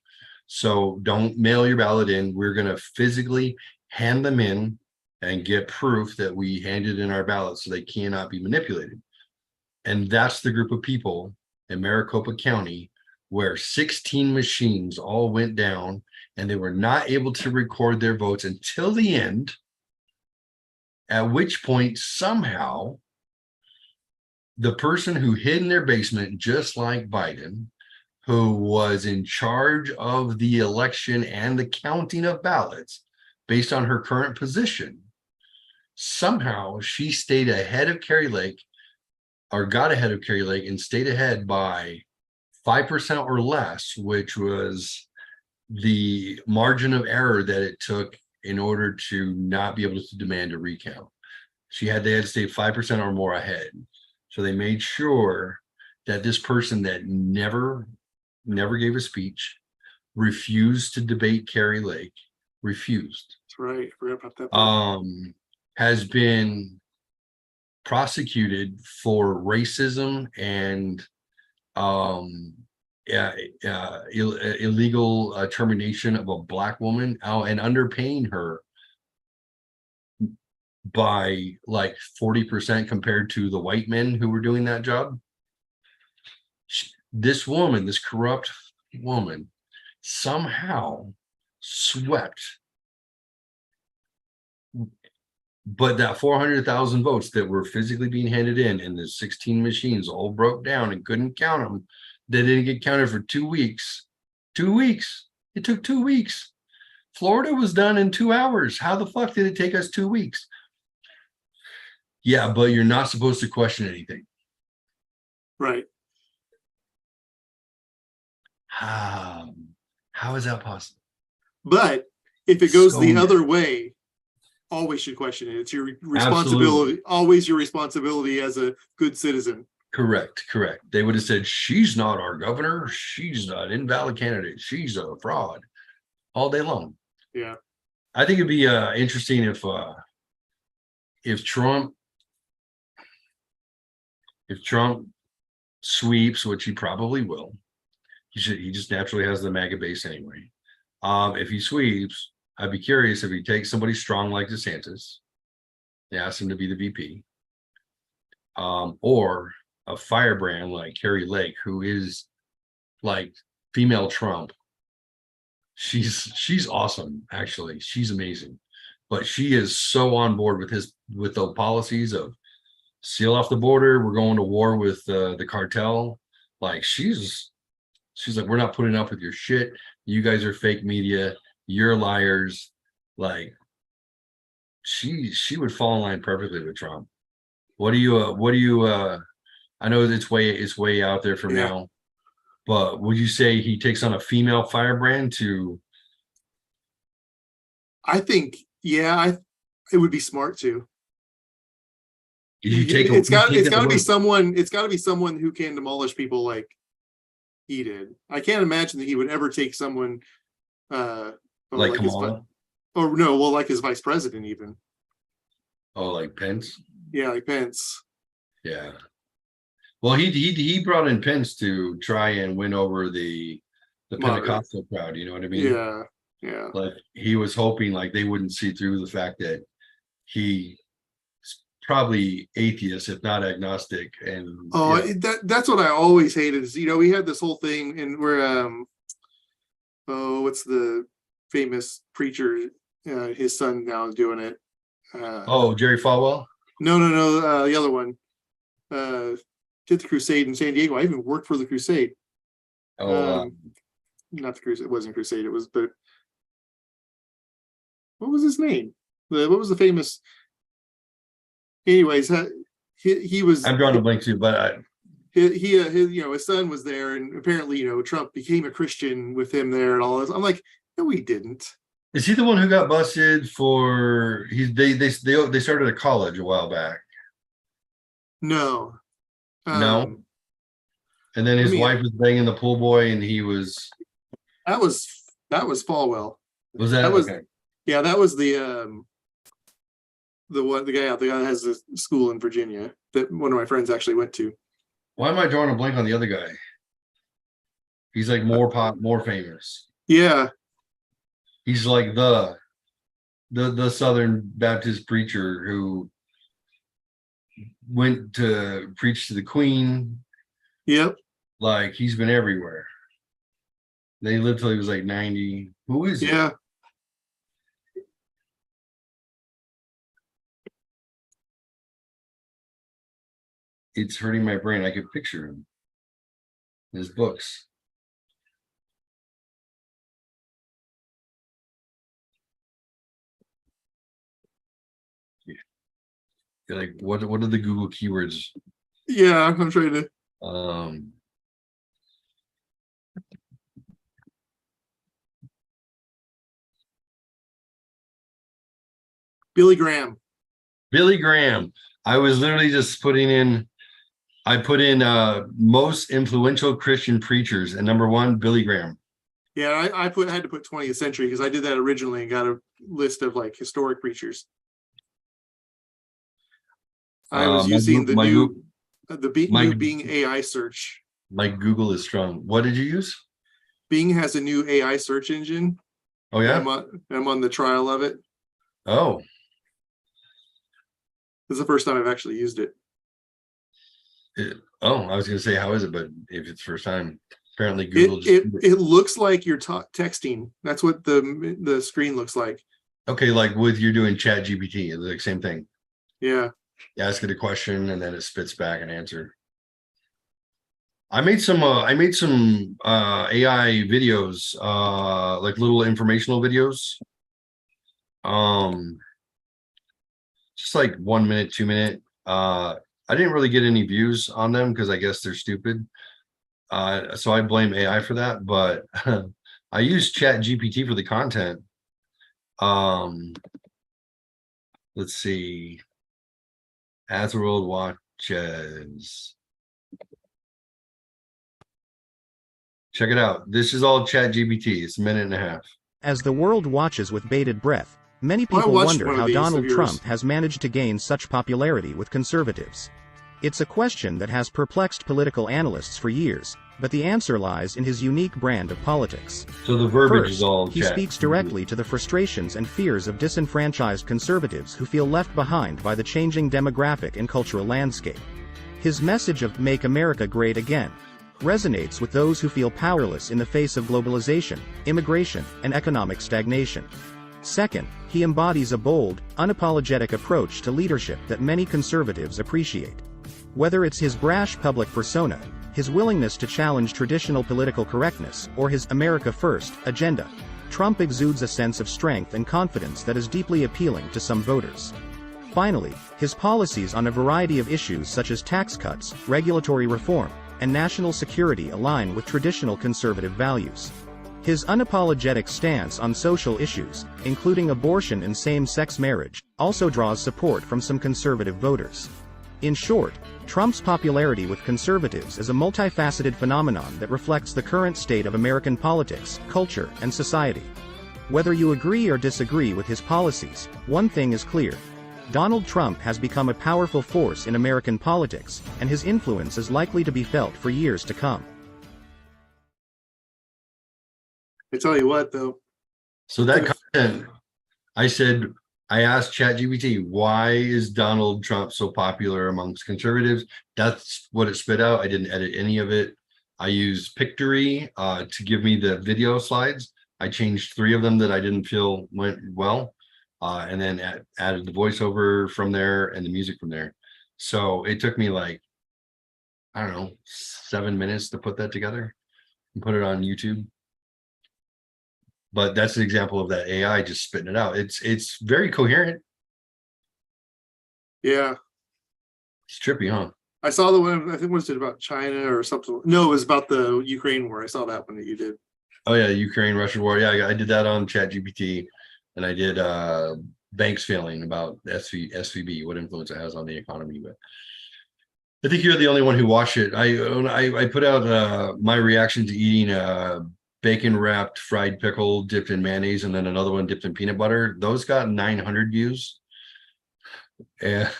So don't mail your ballot in. We're going to physically hand them in and get proof that we handed in our ballots so they cannot be manipulated. And that's the group of people in Maricopa County where 16 machines all went down and they were not able to record their votes until the end, at which point somehow the person who hid in their basement, just like Biden, who was in charge of the election and the counting of ballots based on her current position, somehow she stayed ahead of Kerry Lake, or got ahead of Kerry Lake and stayed ahead by 5% or less, which was the margin of error that it took in order to not be able to demand a recount. They had to stay 5% or more ahead. So they made sure that this person that never gave a speech, refused to debate Kerry Lake, refused. That's right. I forgot about that. Has been prosecuted for racism and illegal termination of a black woman and underpaying her by like 40% compared to the white men who were doing that job. This woman, this corrupt woman, somehow swept. But that 400,000 votes that were physically being handed in, and the 16 machines all broke down and couldn't count them. They didn't get counted for 2 weeks. 2 weeks. It took 2 weeks. Florida was done in 2 hours. How the fuck did it take us 2 weeks? Yeah, but you're not supposed to question anything. Right. How is that possible? But if it goes So the mad. other way, always should question it. It's your responsibility, Absolutely. always your responsibility as a good citizen. Correct. They would have said, she's not our governor. She's an invalid candidate. She's a fraud all day long. Yeah. I think it'd be interesting if Trump sweeps, which he probably will. He just naturally has the MAGA base anyway. If he sweeps, I'd be curious if he takes somebody strong like DeSantis, they ask him to be the VP, or a firebrand like Kerry Lake, who is like female Trump. She's awesome, actually. She's amazing, but she is so on board with the policies of seal off the border. We're going to war with the cartel. Like she's like, we're not putting up with your shit. You guys are fake media. You're liars. Like she would fall in line perfectly with Trump. What do you I know it's way out there from Yeah. now, but would you say he takes on a female firebrand to? I think, yeah, it would be smart to. You take It's got you take to that be away? someone. It's got to be someone who can demolish people like he did. I can't imagine that he would ever take someone Like his Kamala? or no, well, like his vice president even. Oh, like Pence? Yeah, like Pence. Yeah. Well, he brought in Pence to try and win over the Moderate. Pentecostal crowd. You know what I mean? Yeah, yeah. Like he was hoping like they wouldn't see through the fact that he's probably atheist, if not agnostic. And Oh, yeah. that's what I always hated. Is, we had this whole thing, and where what's the famous preacher? His son now is doing it. Oh, Jerry Falwell. No, the other one. Did the Crusade in San Diego. I even worked for the Crusade. Oh, Not the Crusade. It wasn't Crusade. It was the. What was his name? What was the famous? Anyways, he was. I'm drawing a blank too, but His son was there, and apparently, Trump became a Christian with him there and all this. I'm like, no, he didn't. is he the one who got busted for? They started a college a while back. No. No. And then his wife was banging the pool boy, and he was. That was Falwell. Was that okay? Yeah, that was the guy that has a school in Virginia that one of my friends actually went to. Why am I drawing a blank on the other guy? He's like more famous. Yeah. He's like the Southern Baptist preacher who went to preach to the Queen. Yep. Like he's been everywhere. They lived till he was like 90. Who is he? Yeah. It's hurting my brain. I could picture him. His books. Yeah. Like what are the Google keywords? Yeah, I'm trying to. Billy Graham. Billy Graham. I was literally just I put in most influential Christian preachers, and number one, Billy Graham. Yeah, I had to put 20th century because I did that originally and got a list of like historic preachers. I was using the new Bing AI search. My Google is strong. What did you use? Bing has a new AI search engine. Oh yeah, I'm on the trial of it. Oh, this is the first time I've actually used it. I was going to say, how is it? But if it's first time, apparently Google it looks like you're texting. That's what the screen looks like. Okay, like with you're doing Chat GPT, it's like same thing. Yeah. You ask it a question and then it spits back an answer. I made some AI videos, like little informational videos. Just like 1 minute, 2 minute. I didn't really get any views on them because I guess they're stupid. So I blame AI for that, but I use Chat GPT for the content. Let's see. As the world watches. Check it out. This is all Chat GPT. It's a minute and a half. As the world watches with bated breath, many people wonder how Donald Trump has managed to gain such popularity with conservatives. It's a question that has perplexed political analysts for years, but the answer lies in his unique brand of politics. So the verbiage First, is all he Chat. speaks directly to the frustrations and fears of disenfranchised conservatives who feel left behind by the changing demographic and cultural landscape. His message of "Make America Great Again" resonates with those who feel powerless in the face of globalization, immigration, and economic stagnation. Second, he embodies a bold, unapologetic approach to leadership that many conservatives appreciate. Whether it's his brash public persona, his willingness to challenge traditional political correctness, or his "America First" agenda, Trump exudes a sense of strength and confidence that is deeply appealing to some voters. Finally, his policies on a variety of issues such as tax cuts, regulatory reform, and national security align with traditional conservative values. His unapologetic stance on social issues, including abortion and same-sex marriage, also draws support from some conservative voters. In short, Trump's popularity with conservatives is a multifaceted phenomenon that reflects the current state of American politics, culture, and society. Whether you agree or disagree with his policies, one thing is clear. Donald Trump has become a powerful force in American politics, and his influence is likely to be felt for years to come. I tell you what, though. So that content, I asked ChatGPT, why is Donald Trump so popular amongst conservatives? That's what it spit out. I didn't edit any of it. I used Pictory to give me the video slides. I changed 3 of them that I didn't feel went well. and then added the voiceover from there and the music from there. So it took me like, I don't know, 7 minutes to put that together and put it on YouTube. But that's an example of that AI just spitting it out. It's very coherent. Yeah. It's trippy, huh? I saw the one, I think, was it about China or something? No, it was about the Ukraine war. I saw that one that you did. Oh yeah, Ukraine, Russia war. Yeah, I did that on ChatGPT, and I did banks failing about SVB, what influence it has on the economy. But I think you're the only one who watched it. I put out my reaction to eating bacon wrapped fried pickle dipped in mayonnaise, and then another one dipped in peanut butter. Those got 900 views, and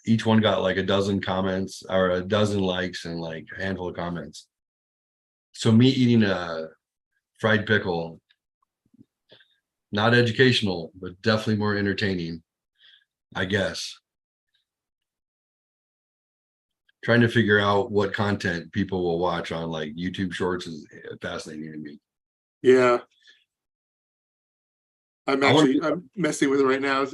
each one got like a dozen comments or a dozen likes and like a handful of comments. So me eating a fried pickle, not educational, but definitely more entertaining, I guess. Trying to figure out what content people will watch on like YouTube Shorts is fascinating to me. Yeah. I'm messing with it right now,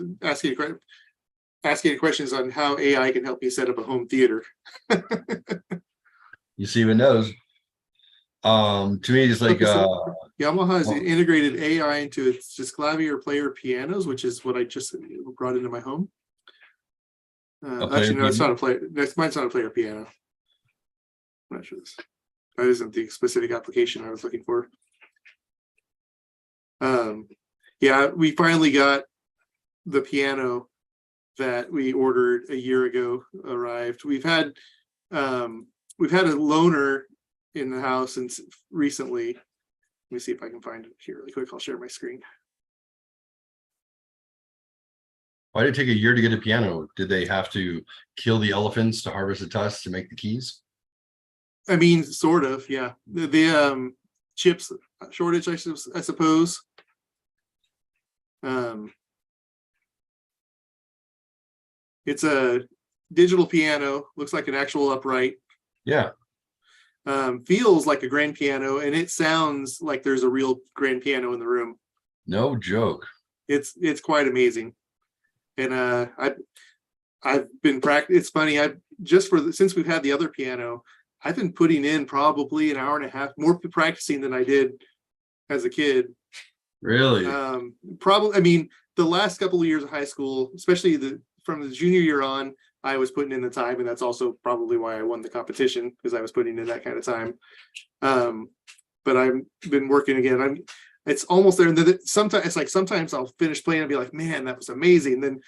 asking questions on how AI can help me set up a home theater. You see what it knows. To me, it's like Yamaha has integrated AI into its Disclavier player pianos, which is what I just brought into my home. Actually, no, it's not a player. Mine's not a player piano. I'm not sure that isn't the specific application I was looking for. Yeah, we finally got the piano that we ordered a year ago arrived. We've had a loaner in the house since recently. Let me see if I can find it here really quick. I'll share my screen. why did it take a year to get a piano? Did they have to kill the elephants to harvest the tusks to make the keys? I mean, sort of, yeah. The chips shortage, I suppose. It's a digital piano, looks like an actual upright. Yeah. Feels like a grand piano, and it sounds like there's a real grand piano in the room. No joke. It's quite amazing. And I've been practicing. It's funny, since we've had the other piano, I've been putting in probably an hour and a half more practicing than I did as a kid. Really? Probably, I mean, the last couple of years of high school, especially from the junior year on, I was putting in the time, and that's also probably why I won the competition, because I was putting in that kind of time. But I've been working again. It's almost there. And then sometimes I'll finish playing and be like, man, that was amazing. And then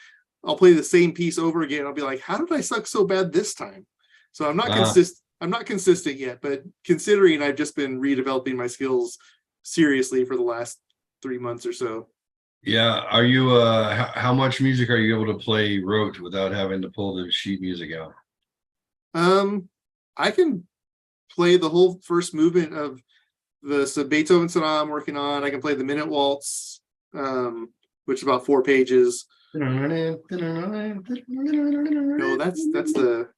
I'll play the same piece over again. I'll be like, how did I suck so bad this time? So I'm not consistent yet, but considering I've just been redeveloping my skills seriously for the last 3 months or so. Yeah. Are you how much music are you able to play rote without having to pull the sheet music out? I can play the whole first movement of the Beethoven sonata I'm working on. I can play the Minute Waltz, which is about 4 pages. No, that's the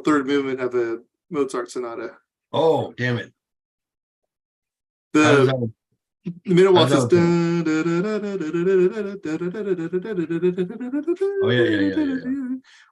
third movement of a Mozart sonata. Oh, damn it. The Minute Waltz is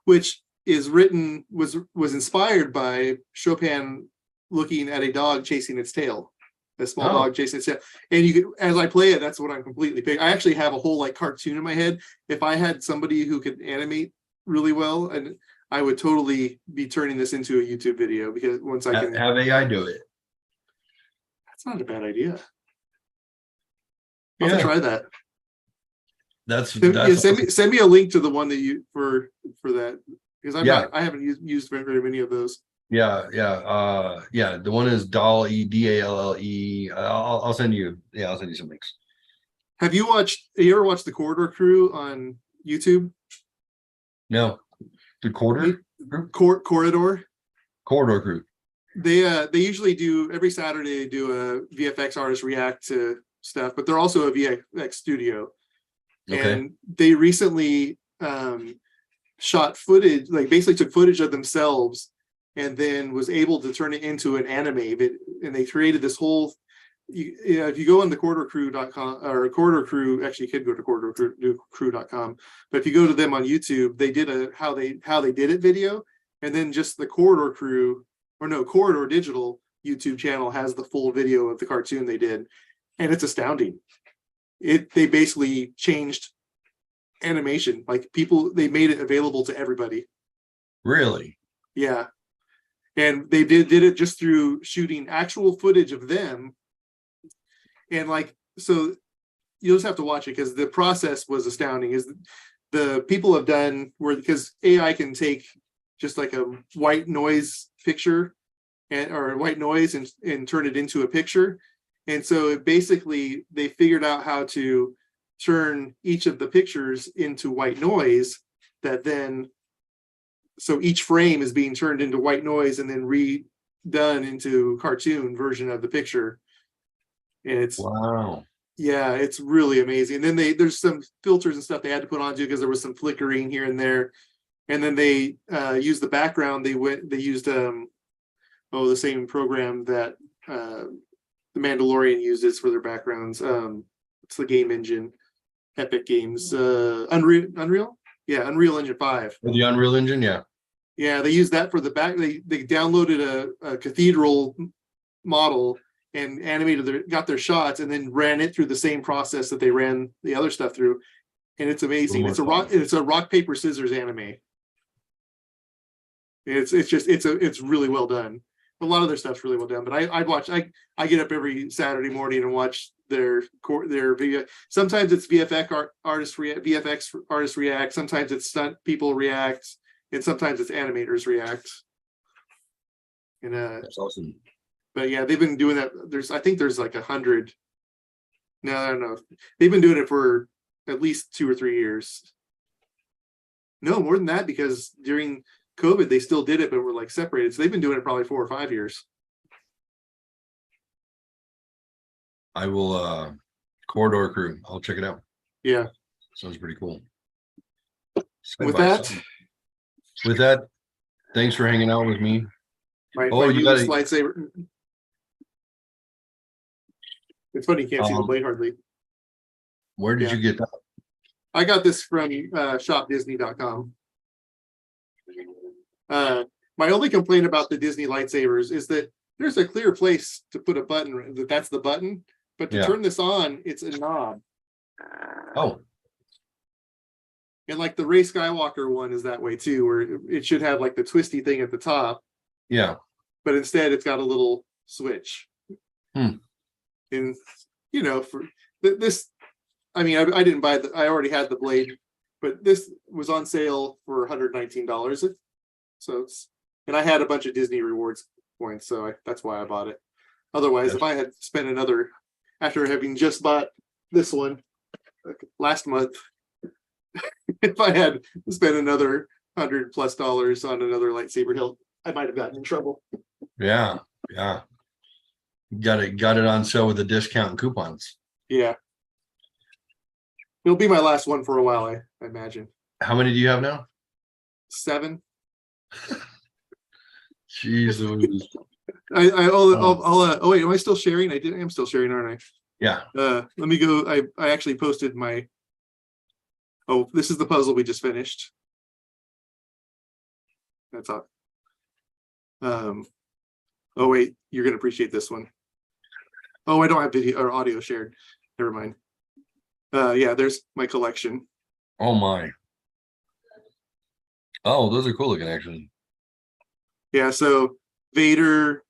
which is was inspired by Chopin looking at a dog chasing its tail, a small dog chasing its tail. And as I play it, that's what I'm completely picking. I actually have a whole like cartoon in my head. If I had somebody who could animate really well, and I would totally be turning this into a YouTube video, because once I can have AI do it. That's not a bad idea. I'll have to try that. Send me a link to the one that you for that, because I haven't used very many of those. Yeah. The one is DALLE. I'll send you. Yeah, I'll send you some links. Have you ever watched the Corridor Crew on YouTube? No. The Corridor Crew. They usually do every Saturday. They do a VFX artist react to stuff, but they're also a VFX studio. Okay. And they recently shot footage, like basically took footage of themselves, and then was able to turn it into an anime. And they created this whole if you go on the corridorcrew.com or corridor crew, actually you could go to corridorcrew.com, but if you go to them on YouTube, they did a how they did it video, and then just the corridor crew, or no, corridor digital YouTube channel has the full video of the cartoon they did, and it's astounding. They basically changed animation, like they made it available to everybody. Really? Yeah. And they did it just through shooting actual footage of them. And like, so you'll just have to watch it, because the process was astounding. Is the people have done where, because AI can take just like a white noise picture or white noise and turn it into a picture. And so basically they figured out how to turn each of the pictures into white noise that then, so each frame is being turned into white noise and then redone into cartoon version of the picture. And it's, Wow. yeah, it's really amazing. And then there's some filters and stuff they had to put on too, because there was some flickering here and there. And then they used the background. They used the same program that the Mandalorian uses for their backgrounds. It's the game engine, Epic Games, Unreal? Yeah, Unreal Engine 5. The Unreal Engine, yeah. Yeah, they used that for the back. They downloaded a cathedral model and got their shots, and then ran it through the same process that they ran the other stuff through. And it's amazing. It's a rock, paper, scissors anime. It's really well done. A lot of their stuff's really well done, but I get up every Saturday morning and watch their video. Sometimes it's VFX artists react. Sometimes it's stunt people react, and sometimes it's animators react. And That's awesome. but yeah, they've been doing that. I think there's like 100. No, I don't know. They've been doing it for at least 2 or 3 years. No, more than that, because during COVID they still did it, but were like separated. So they've been doing it probably 4 or 5 years. I will Corridor Crew. I'll check it out. Yeah. Sounds pretty cool. With that, thanks for hanging out with me. my you got newest lightsaber. It's funny, you can't see the blade hardly. Where did you get that? I got this from shopdisney.com. My only complaint about the Disney lightsabers is that there's a clear place to put a button, that's the button, but to turn this on, it's a knob. Oh. And like the Rey Skywalker one is that way too, where it should have like the twisty thing at the top. Yeah. But instead it's got a little switch. And for this, I mean, I didn't buy I already had the blade, but this was on sale for $119. So and I had a bunch of Disney rewards points, so that's why I bought it. Otherwise, if I had spent another, after having just bought this one last month, if I had spent another $100+ on another lightsaber hilt, I might have gotten in trouble. Yeah. Got it on sale with a discount and coupons. Yeah. It'll be my last one for a while, I imagine. How many do you have now? 7. Jesus. Oh wait, am I still sharing? I'm still sharing, aren't I? Yeah. Let me go. I actually posted my. Oh, this is the puzzle we just finished. That's all. Oh wait, you're gonna appreciate this one. Oh, I don't have video or audio shared. Never mind. Yeah, there's my collection. Oh my. Oh, those are cool looking actually. Yeah, so Vader,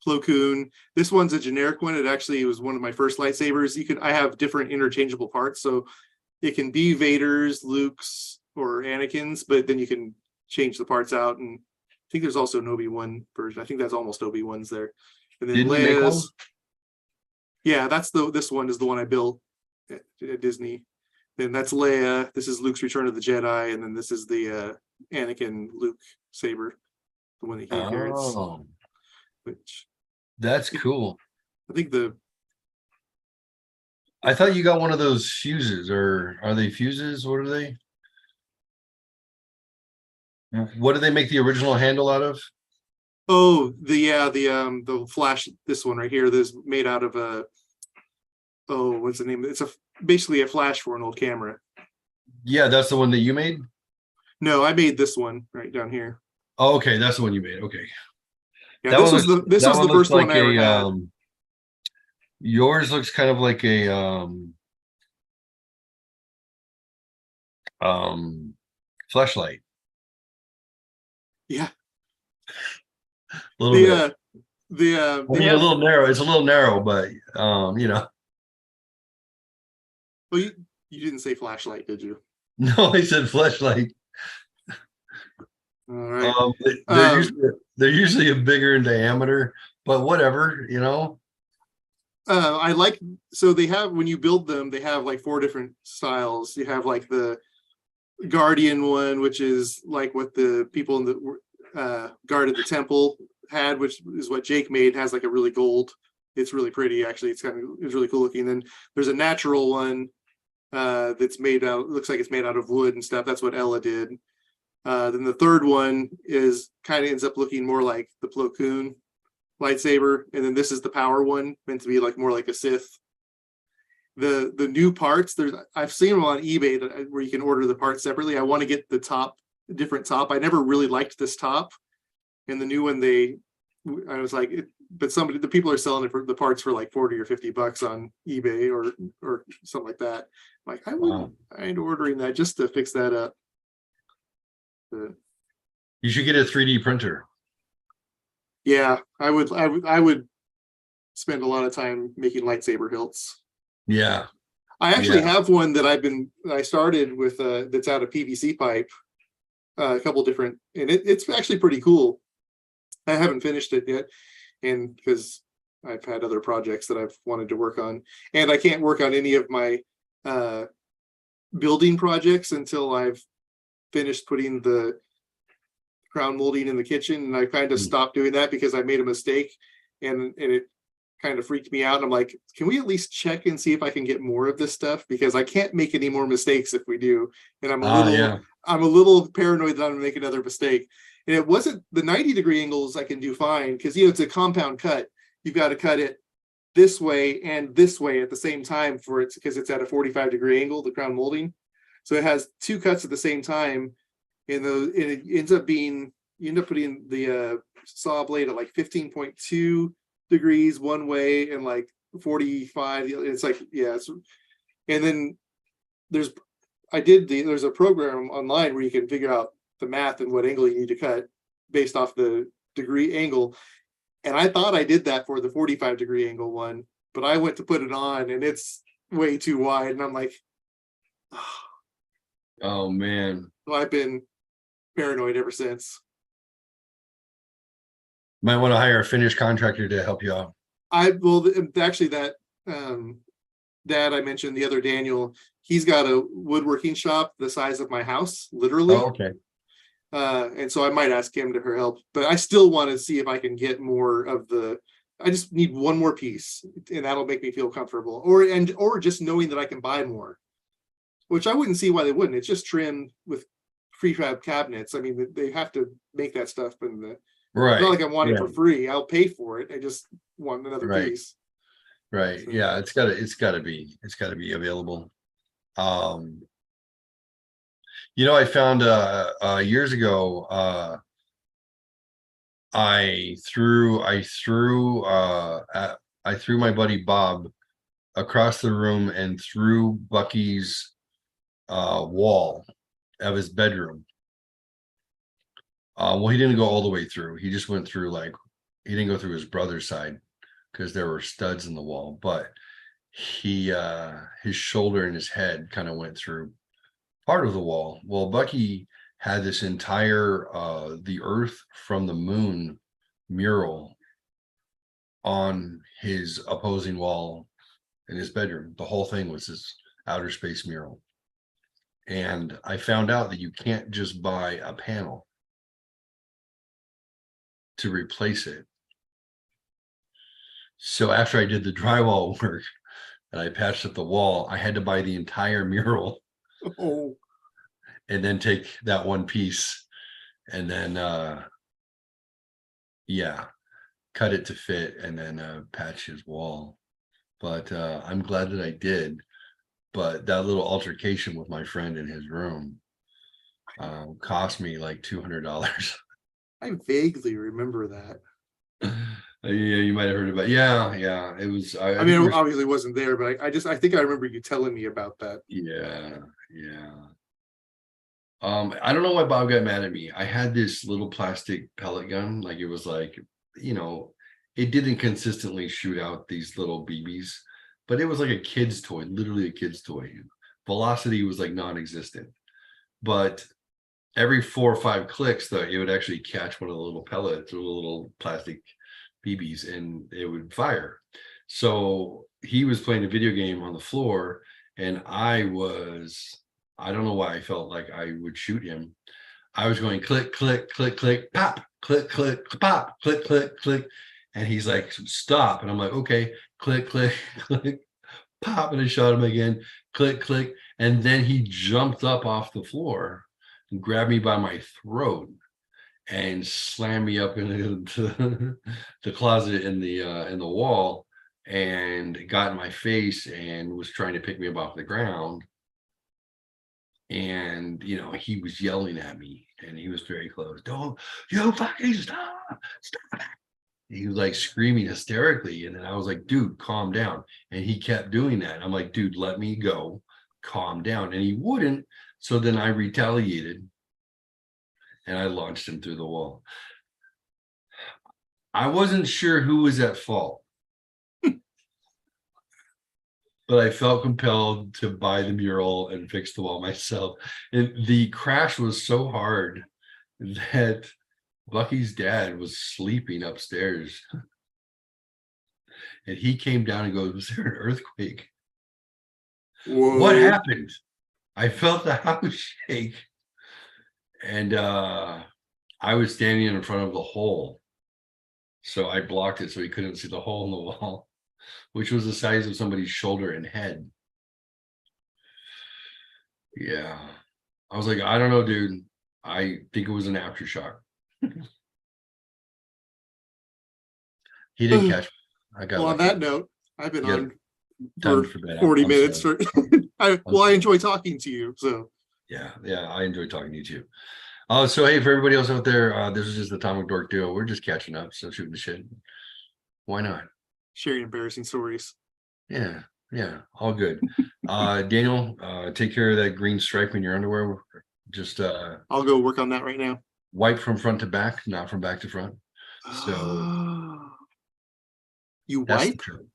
Plo Koon. This one's a generic one. It actually was one of my first lightsabers. I have different interchangeable parts, so it can be Vader's, Luke's, or Anakin's, but then you can change the parts out. And I think there's also an Obi-Wan version. I think that's almost Obi-Wan's there. And then Didn't you make one? Leia's. Yeah, this one is the one I built at Disney. Then that's Leia. This is Luke's Return of the Jedi, and then this is the Anakin Luke saber, the one that he inherits. Oh, Which that's cool. I think I thought you got one of those fuses, or are they fuses? What are they? What did they make the original handle out of? Oh, the flash, this one right here, this is made out of oh, what's the name? It's basically a flash for an old camera. Yeah, that's the one that you made. No, I made this one right down here. Oh, okay, that's the one you made. Okay, Yeah, that this one was looks, this that was one the looks first one like I ever a had. yours looks kind of like a flashlight. Yeah. A little The bit. they A have, little narrow. It's a little narrow, but well, you didn't say flashlight, did you? no, I said flashlight. All right. They're usually a bigger in diameter, but whatever, I like, so they have, when you build them, they have like 4 different styles. You have like the Guardian one, which is like what the people in the guarded the temple had, which is what Jake made. Has like a really gold. It's really pretty, actually. It's really cool looking. Then there's a natural one that's made out. Looks like it's made out of wood and stuff. That's what Ella did. Then the third one is kind of ends up looking more like the Plo Koon lightsaber, and then this is the power one, meant to be like more like a Sith. The new parts, I've seen them on eBay where you can order the parts separately. I want to get the different top. I never really liked this top, and the new one I was like, but the people are selling it for the parts for like 40 or 50 bucks on eBay or something like that. I'm like, I wouldn't mind ordering that just to fix that up. you should get a 3D printer. Yeah, I would spend a lot of time making lightsaber hilts. Yeah. I actually have one that I started with that's out of PVC pipe, a couple different, and it's actually pretty cool. I haven't finished it yet, and because I've had other projects that I've wanted to work on, and I can't work on any of my building projects until I've finished putting the crown molding in the kitchen, and I kind of stopped doing that because I made a mistake, and it kind of freaked me out. And I'm like, can we at least check and see if I can get more of this stuff, because I can't make any more mistakes if we do. And I'm a little paranoid that I'm gonna make another mistake. And it wasn't the 90-degree angles I can do fine, because it's a compound cut. You've got to cut it this way and this way at the same time for it, because it's at a 45-degree angle, the crown molding. So it has 2 cuts at the same time. And it ends up being, you end up putting the saw blade at like 15.2 degrees one way and like 45. It's like, yeah. And then there's a program online where you can figure out the math and what angle you need to cut based off the degree angle. And I thought I did that for the 45-degree angle one, but I went to put it on and it's way too wide. And I'm like, oh man. So I've been paranoid ever since. Might want to hire a Finnish contractor to help you out. Actually that dad I mentioned, the other Daniel, he's got a woodworking shop the size of my house, literally. Oh, okay. And so I might ask him to help, but I still want to see if I can get more of I just need one more piece, and that'll make me feel comfortable, or just knowing that I can buy more, which I wouldn't see why they wouldn't. It's just trimmed with prefab cabinets. I mean, they have to make that stuff right. It's not like I want it for free. I'll pay for it. I just want another piece. Right. So, yeah, it's gotta be available. I found years ago I threw my buddy Bob across the room and through Bucky's wall of his bedroom. Well, he didn't go all the way through. He just went through, he didn't go through his brother's side because there were studs in the wall, but his shoulder and his head kind of went through part of the wall. Well, Bucky had this entire the Earth from the Moon mural on his opposing wall in his bedroom. The whole thing was this outer space mural. And I found out that you can't just buy a panel to replace it. So after I did the drywall work and I patched up the wall, I had to buy the entire mural. Oh. And then take that one piece and then cut it to fit and then patch his wall. but I'm glad that I did. But that little altercation with my friend in his room cost me like $200. I vaguely remember that. Yeah, you might have heard about. Yeah. It was. I mean, I obviously wasn't there, but I think I remember you telling me about that. Yeah. I don't know why Bob got mad at me. I had this little plastic pellet gun, like it was like, it didn't consistently shoot out these little BBs, but it was like a kid's toy, literally a kid's toy. Velocity was like non-existent, but every 4 or 5 clicks, though, it would actually catch one of the little pellets or little plastic BBs, and it would fire. So he was playing a video game on the floor, and I don't know why I felt like I would shoot him. I was going click, click, click, click, pop, click, click, pop, click, click, click. And he's like, stop. And I'm like, okay, click, click, click, pop. And I shot him again, click, click. And then he jumped up off the floor and grabbed me by my throat and slammed me up into the closet in the wall, and got in my face and was trying to pick me up off the ground. And he was yelling at me, and he was very close. Don't you fucking stop! He was like screaming hysterically, and then I was like, dude, calm down. And he kept doing that. I'm like, dude, let me go, calm down. And he wouldn't. So then I retaliated, and I launched him through the wall. I wasn't sure who was at fault, but I felt compelled to buy the mural and fix the wall myself. And the crash was so hard that Bucky's dad was sleeping upstairs. And he came down and goes, was there an earthquake? Whoa. What happened? I felt the house shake. And I was standing in front of the hole. So I blocked it so he couldn't see the hole in the wall, which was the size of somebody's shoulder and head. Yeah. I was like, I don't know, dude. I think it was an aftershock. He didn't catch me. I got Well, on lucky. that note, I've been Yeah. on Done for for that. 40 I'm minutes. sorry. I enjoy talking to you. So Yeah, I enjoy talking to you too. So hey, for everybody else out there, this is just the Atomic Dork Duo. We're just catching up, so shooting the shit. Why not? sharing embarrassing stories. Yeah, all good. Daniel, take care of that green stripe in your underwear. Just I'll go work on that right now. wipe from front to back, not from back to front. So You that's the wipe? trick.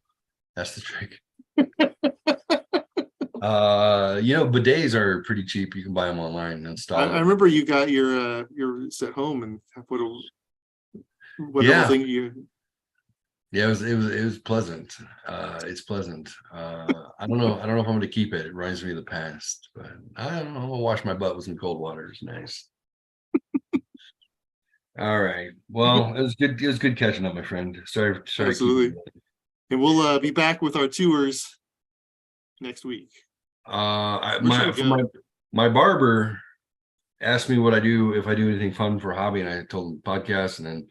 That's the trick. Bidets are pretty cheap. You can buy them online and install I them. remember you got your at home and put whatever thing you. Yeah, it was pleasant. It's pleasant. I don't know if I'm going to keep it. It reminds me of the past, but I don't know. I'm gonna wash my butt with some cold water. It's nice. All right. Well, it was good. It was good catching up, my friend. Sorry. Absolutely. And we'll be back with our tours next week. My barber asked me what I do if I do anything fun for a hobby, and I told him podcasts, and then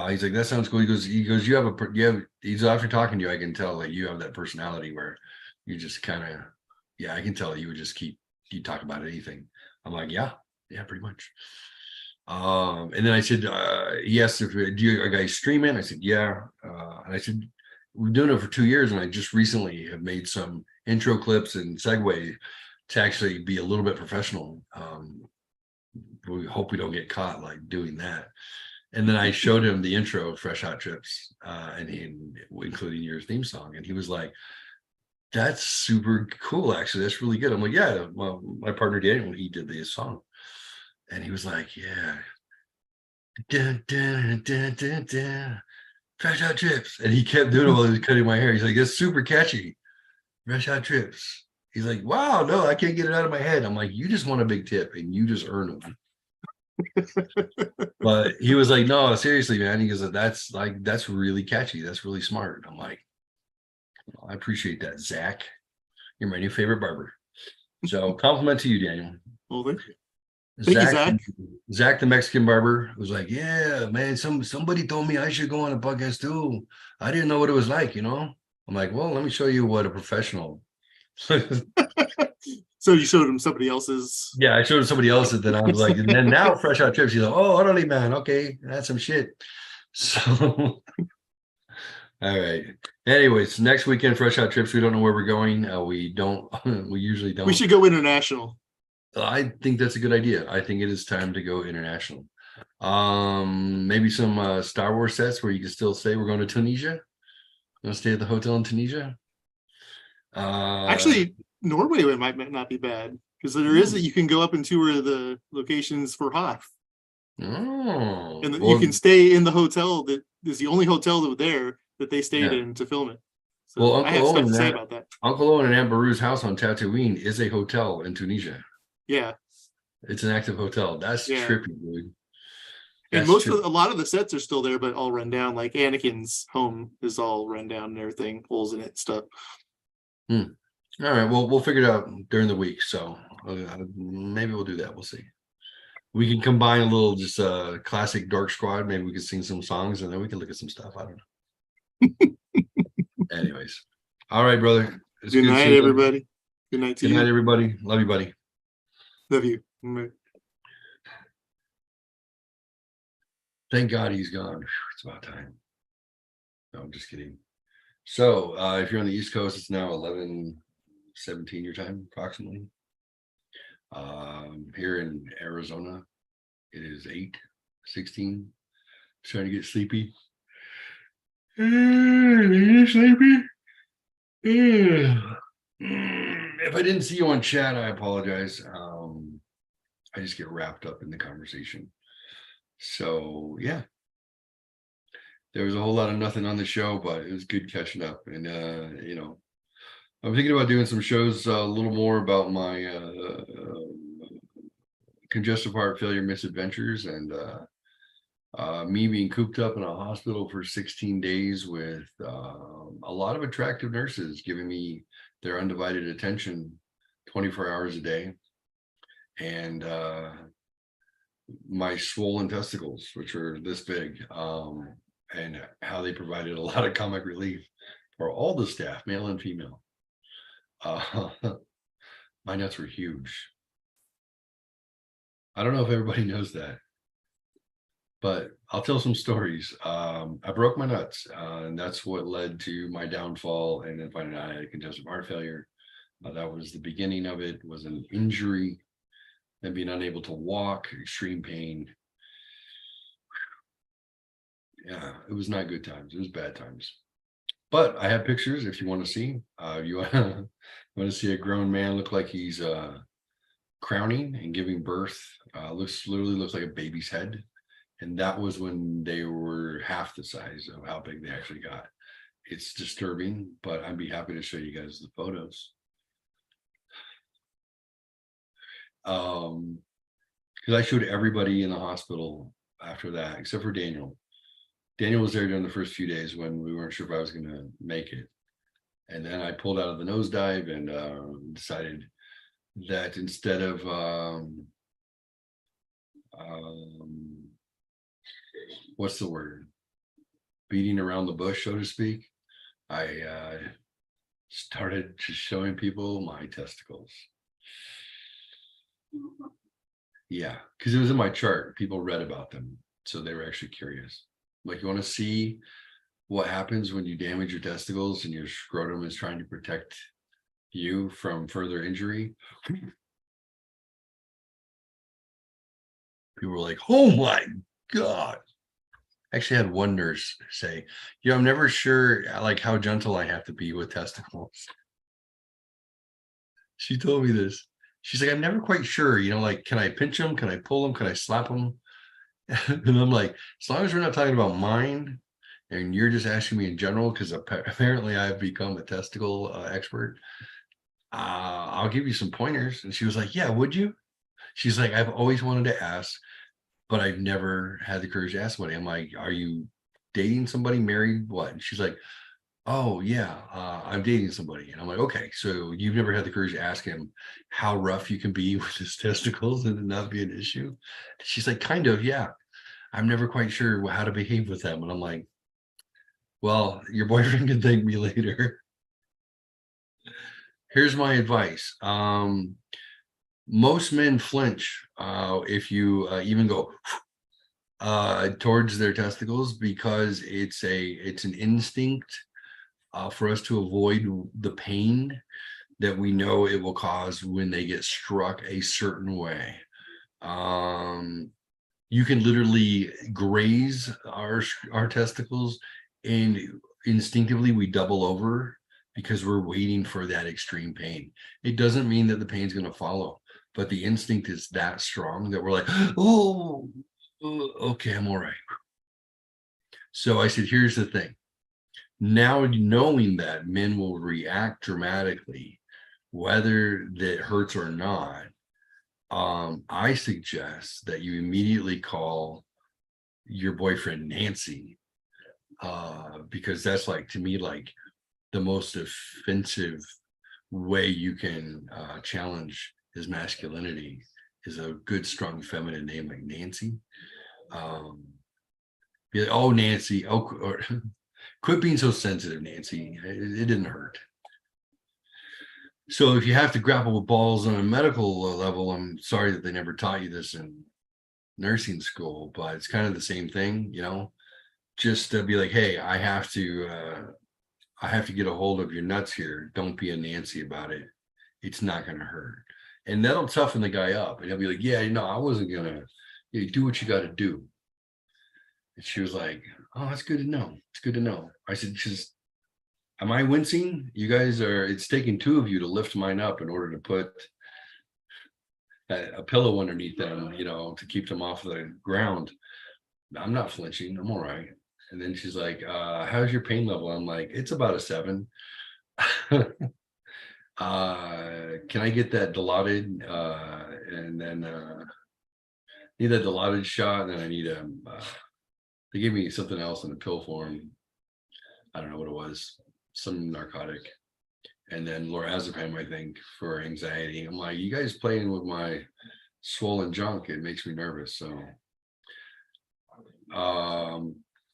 he's like, that sounds cool. He goes, he's after talking to you, I can tell like you have that personality where you just kind of, I can tell you would just you talk about anything. I'm like, yeah, pretty much. And then I said, he asked if are guys streaming? I said, yeah. And I said, we've been doing it for 2 years, and I just recently have made some intro clips and segue to actually be a little bit professional. We hope we don't get caught like doing that. And then I showed him the intro of Fresh Hot Trips, and including your theme song, and he was like, "That's super cool, actually. That's really good." I'm like, "Yeah." Well, my partner Daniel, he did this song, and he was like, "Yeah, dun, dun, dun, dun, dun. Fresh Hot Trips," and he kept doing it while he was cutting my hair. He's like, "That's super catchy, Fresh Hot Trips." He's like, "Wow, no, I can't get it out of my head." I'm like, "You just want a big tip, and you just earn one." But he was like, "No, seriously, man." He goes, that's really catchy. That's really smart." I'm like, well, I appreciate that, Zach. You're my new favorite barber. So compliment to you, Daniel. Well, thank you. Thank you, Zach. Zach, the Mexican barber, was like, "Yeah, man, somebody told me I should go on a podcast too. I didn't know what it was like, I'm like, well, let me show you what a professional. So you showed him somebody else's. Yeah, I showed somebody else it, then I was like, and then now fresh out trips, he's like, oh, hold on, man. Okay, that's some shit. So all right. Anyways, next weekend, fresh out trips. We don't know where we're going. We don't, we usually don't. We should go international. I think that's a good idea. I think it is time to go international. Maybe some Star Wars sets where you can still say we're going to Tunisia. Gonna stay at the hotel in Tunisia. Actually, Norway might not be bad because there is you can go up and tour the locations for Hoth. Oh, And well, you can stay in the hotel that is the only hotel there that they stayed Yeah. in to film it. So Well, I have Uncle stuff Owen, to say about that. Uncle Owen and Aunt Baru's house on Tatooine is a hotel in Tunisia. Yeah. It's an active hotel. That's Yeah. trippy, dude. And That's a lot of the sets are still there, but all run down. Like Anakin's home is all run down and everything, holes in it and stuff. All right. Well, we'll figure it out during the week. So maybe we'll do that. We'll see. We can combine a little just classic Dork Squad. Maybe we can sing some songs and then we can look at some stuff. I don't know. Anyways. All right, brother. It's Good night, seeing you. everybody. Good night to Good you. night, everybody. Love you, buddy. Love you. Thank God he's gone. It's about time. No, I'm just kidding. So if you're on the East Coast, it's now 11:17 your time, approximately. Here in Arizona, it is 8:16. Starting to get sleepy. Sleepy. If I didn't see you on chat, I apologize. I just get wrapped up in the conversation. So yeah, there was a whole lot of nothing on the show, but it was good catching up. And you know, I'm thinking about doing some shows a little more about my congestive heart failure misadventures and me being cooped up in a hospital for 16 days with a lot of attractive nurses giving me their undivided attention 24 hours a day, and my swollen testicles, which are this big, and how they provided a lot of comic relief for all the staff, male and female. My nuts were huge. I don't know if everybody knows that, but I'll tell some stories. I broke my nuts, and that's what led to my downfall and then finding out I had congestive heart failure. That was the beginning of it, was an injury and being unable to walk, extreme pain. Yeah, it was not good times. It was bad times. But I have pictures if you want to see. You want to see a grown man look like he's crowning and giving birth. Literally looks like a baby's head. And that was when they were half the size of how big they actually got. It's disturbing, but I'd be happy to show you guys the photos. Because I showed everybody in the hospital after that, except for Daniel. Daniel was there during the first few days when we weren't sure if I was going to make it. And then I pulled out of the nosedive and decided that instead of what's the word? Beating around the bush, so to speak, I started just showing people my testicles. Yeah, because it was in my chart. People read about them, so they were actually curious. Like, you want to see what happens when you damage your testicles and your scrotum is trying to protect you from further injury? People were like, oh my God. I actually had one nurse say, you know, I'm never sure like how gentle I have to be with testicles. She told me this. She's like, I'm never quite sure, you know, like, can I pinch them? Can I pull them? Can I slap them? And I'm like, as long as we're not talking about mine and you're just asking me in general, because apparently I've become a testicle expert, I'll give you some pointers. And she was like, yeah, would you? She's like, I've always wanted to ask, but I've never had the courage to ask somebody. I'm like, are you dating somebody, married, what? And she's like, oh yeah, I'm dating somebody. And I'm like, okay, so you've never had the courage to ask him how rough you can be with his testicles and it not be an issue? And she's like, kind of, yeah. I'm never quite sure how to behave with them. And I'm like, Well, your boyfriend can thank me later. Here's my advice. Most men flinch if you even go towards their testicles, because it's an instinct for us to avoid the pain that we know it will cause when they get struck a certain way. You can literally graze our testicles, and instinctively we double over because we're waiting for that extreme pain. It doesn't mean that the pain's going to follow, but the instinct is that strong that we're like, oh, okay, I'm all right. So I said, here's the thing. Now, knowing that men will react dramatically, whether that hurts or not, I suggest that you immediately call your boyfriend Nancy, because that's like, to me, like the most offensive way you can challenge his masculinity is a good, strong, feminine name like Nancy. Be like, oh, Nancy, oh, or, quit being so sensitive, Nancy. It didn't hurt. So if you have to grapple with balls on a medical level, I'm sorry that they never taught you this in nursing school, but it's kind of the same thing, you know. Just to be like, hey, I have to get a hold of your nuts here. Don't be a Nancy about it. It's not going to hurt. And that'll toughen the guy up. And he'll be like, yeah, no, I wasn't going to. You do what you got to do. And she was like, oh, that's good to know. It's good to know. I said, just, am I wincing? You guys are, it's taking two of you to lift mine up in order to put a pillow underneath them, you know, to keep them off the ground. I'm not flinching. I'm all right. And then she's like, how's your pain level? I'm like, it's about a 7. Can I get that Dilaudid? And then need that Dilaudid shot. And then I need they gave me something else in a pill form. I don't know what it was, some narcotic. And then lorazepam, I think, for anxiety. I'm like, you guys playing with my swollen junk, it makes me nervous. So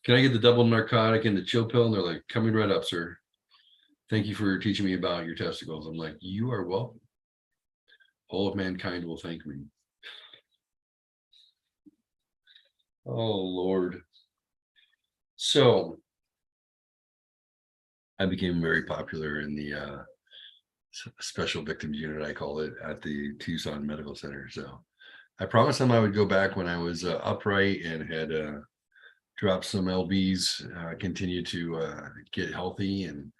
can I get the double narcotic and the chill pill? And they're like, coming right up, sir. Thank you for teaching me about your testicles. I'm like, you are welcome. All of mankind will thank me. Oh, Lord. So I became very popular in the special victims unit, I call it, at the Tucson Medical Center. So I promised them I would go back when I was upright and had dropped some lbs, continue to get healthy. And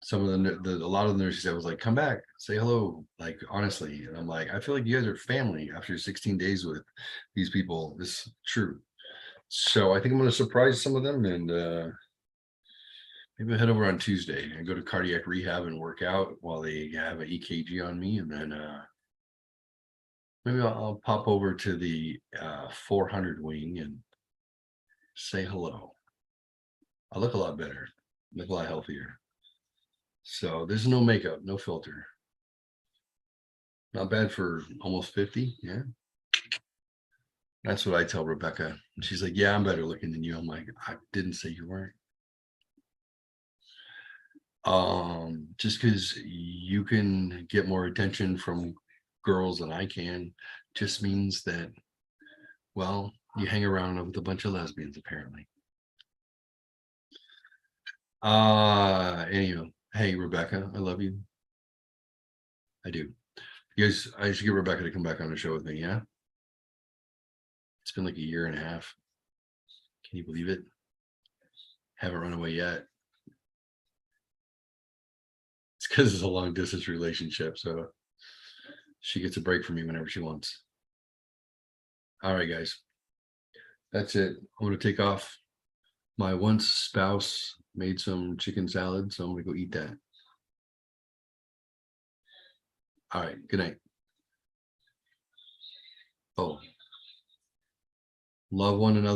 some of a lot of the nurses, I was like, come back, say hello, like, honestly. And I'm like, I feel like you guys are family after 16 days with these people. This is true. So I think I'm going to surprise some of them, and maybe I'll head over on Tuesday and go to cardiac rehab and work out while they have an EKG on me. And then maybe I'll pop over to the 400 wing and say hello. I look a lot better, look a lot healthier. So there's no makeup, no filter. Not bad for almost 50. Yeah. That's what I tell Rebecca. And she's like, yeah, I'm better looking than you. I'm like, I didn't say you weren't. Just because you can get more attention from girls than I can just means that, well, you hang around with a bunch of lesbians, apparently. Anyway, hey, Rebecca, I love you. I do. You guys, I should get Rebecca to come back on the show with me. Yeah. It's been like a year and a half. Can you believe it? Haven't run away yet. It's because it's a long distance relationship. So she gets a break from me whenever she wants. All right, guys. That's it. I'm going to take off. My once spouse made some chicken salad, so I'm going to go eat that. All right. Good night. Oh. Love one another.